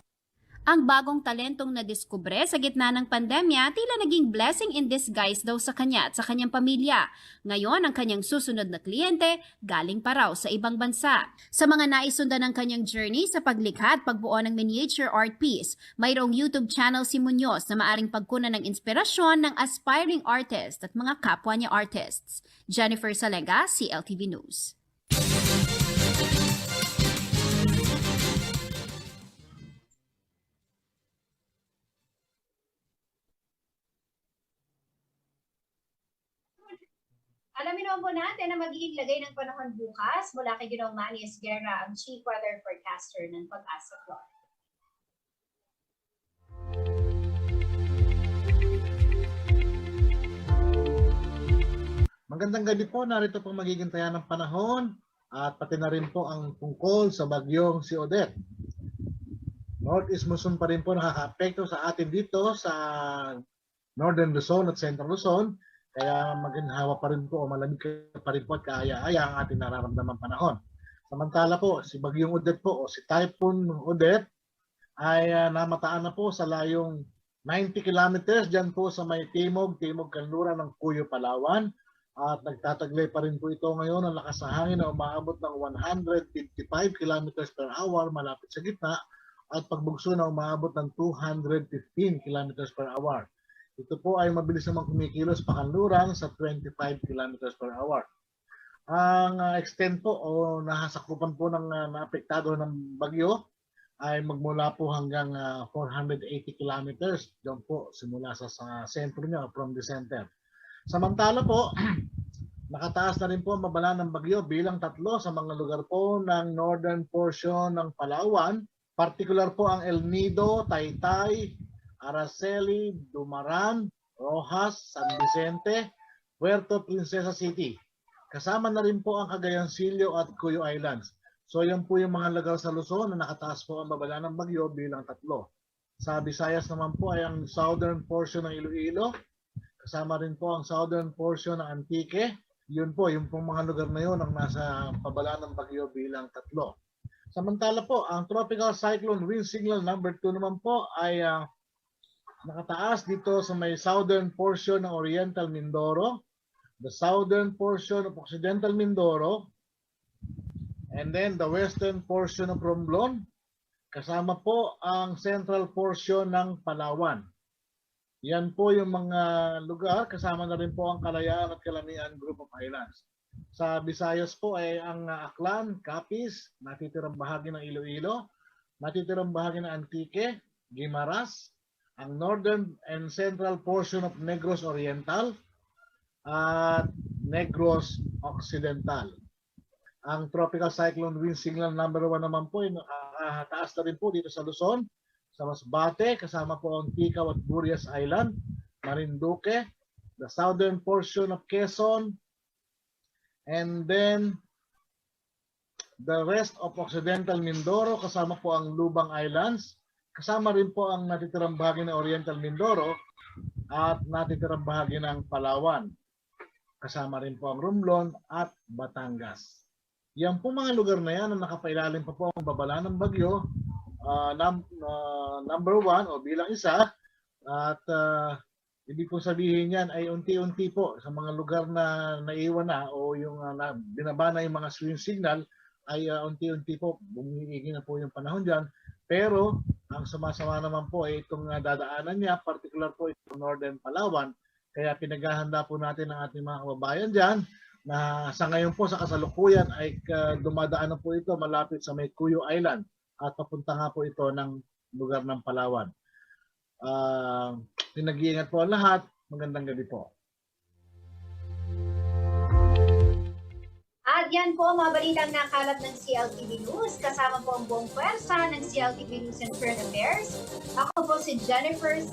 Ang bagong talentong nadiskubre sa gitna ng pandemya tila naging blessing in disguise daw sa kanya at sa kanyang pamilya. Ngayon, ang kanyang susunod na kliyente galing pa raw sa ibang bansa. Sa mga naisundan ng kanyang journey sa paglikha at pagbuo ng miniature art piece, mayroong YouTube channel si Muñoz na maaring pagkunan ng inspirasyon ng aspiring artist at mga kapwa niya artists. Jennifer Salega, CLTV News. Alamin naman po natin na magiging lagay ng panahon bukas mula kay Ginoong Manny Esguerra, ang Chief Weather Forecaster ng Pag-asa Florida. Magandang gabi po, narito po magiging taya ng panahon at pati na rin po ang tungkol sa bagyong si Odette. Northeast monsoon pa rin po nakaka-apekto sa atin dito sa Northern Luzon at Central Luzon. Kaya maginhawa pa rin po o malamig pa rin po at kaaya-aya ang ating nararamdaman panahon. Samantala po, si Bagyong Odette po o si Typhoon Odette ay namataan na po sa layong 90 kilometers dyan po sa may timog kanluran ng Cuyo, Palawan. At nagtataglay pa rin po ito ngayon ang lakas ng hangin na umaabot ng 155 kilometers per hour malapit sa gitna at pagbugso na umaabot ng 215 kilometers per hour. Ito po ay mabilis namang kumikilos pakanluran sa 25 km per hour. Ang extent po o nasasakupan po ng naapektado ng bagyo ay magmula po hanggang 480 kilometers. Diyan po simula sa sentro niya from the center. Samantala po, nakataas na rin po ang babala ng bagyo bilang 3 sa mga lugar po ng northern portion ng Palawan. Particular po ang El Nido, Taytay, Araceli, Dumaran, Rojas, San Vicente, Puerto Princesa City. Kasama na rin po ang Cagayancillo at Cuyo Islands. So yan po yung mga lugar sa Luzon na nakataas po ang babala ng bagyo bilang 3. Sa Visayas naman po ay ang southern portion ng Iloilo. Kasama rin po ang southern portion ng Antique. Yun po, yung pong mga lugar na yun ang nasa babala ng bagyo bilang 3. Samantala po, ang tropical cyclone wind signal number 2 naman po ay nakataas dito sa may southern portion ng Oriental Mindoro, the southern portion of Occidental Mindoro, and then the western portion of Romblon, kasama po ang central portion ng Palawan. Yan po yung mga lugar, kasama na rin po ang Kalayaan at Kalamian Group of Islands. Sa Visayas po ay ang Aklan, Capiz, natitirang bahagi ng Iloilo, natitirang bahagi ng Antique, Guimaras, ang northern and central portion of Negros Oriental, at Negros Occidental. Ang tropical cyclone wind signal number 1 naman po, taas na rin po dito sa Luzon, sa Masbate, kasama po ang Ticao at Burias Island, Marinduque, the southern portion of Quezon, and then the rest of Occidental Mindoro, kasama po ang Lubang Islands, kasama rin po ang natitirang bahagi ng Oriental Mindoro at natitirang bahagi ng Palawan. Kasama rin po ang Romblon at Batangas. Yan po mga lugar na yan na nakapailalim pa po ang babala ng bagyo, number 1 o bilang isa. At ibig kong sabihin yan ay unti-unti po sa mga lugar na naiwan na o yung binaba na yung mga swing signal ay unti-unti po bumigiging na po yung panahon dyan. Pero ang sumasama naman po ay itong dadaanan niya, particular po itong Northern Palawan. Kaya pinaghahanda po natin ang ating mga kababayan dyan na sa ngayon po sa kasalukuyan ay dumadaan na po ito malapit sa may Cuyo Island at papunta nga po ito ng lugar ng Palawan. Pinag-iingat po ang lahat. Magandang gabi po. At yan po ang mga balitang nakalat ng CLTV News. Kasama po ang buong pwersa ng CLTV News and Current Affairs. Ako po si Jennifer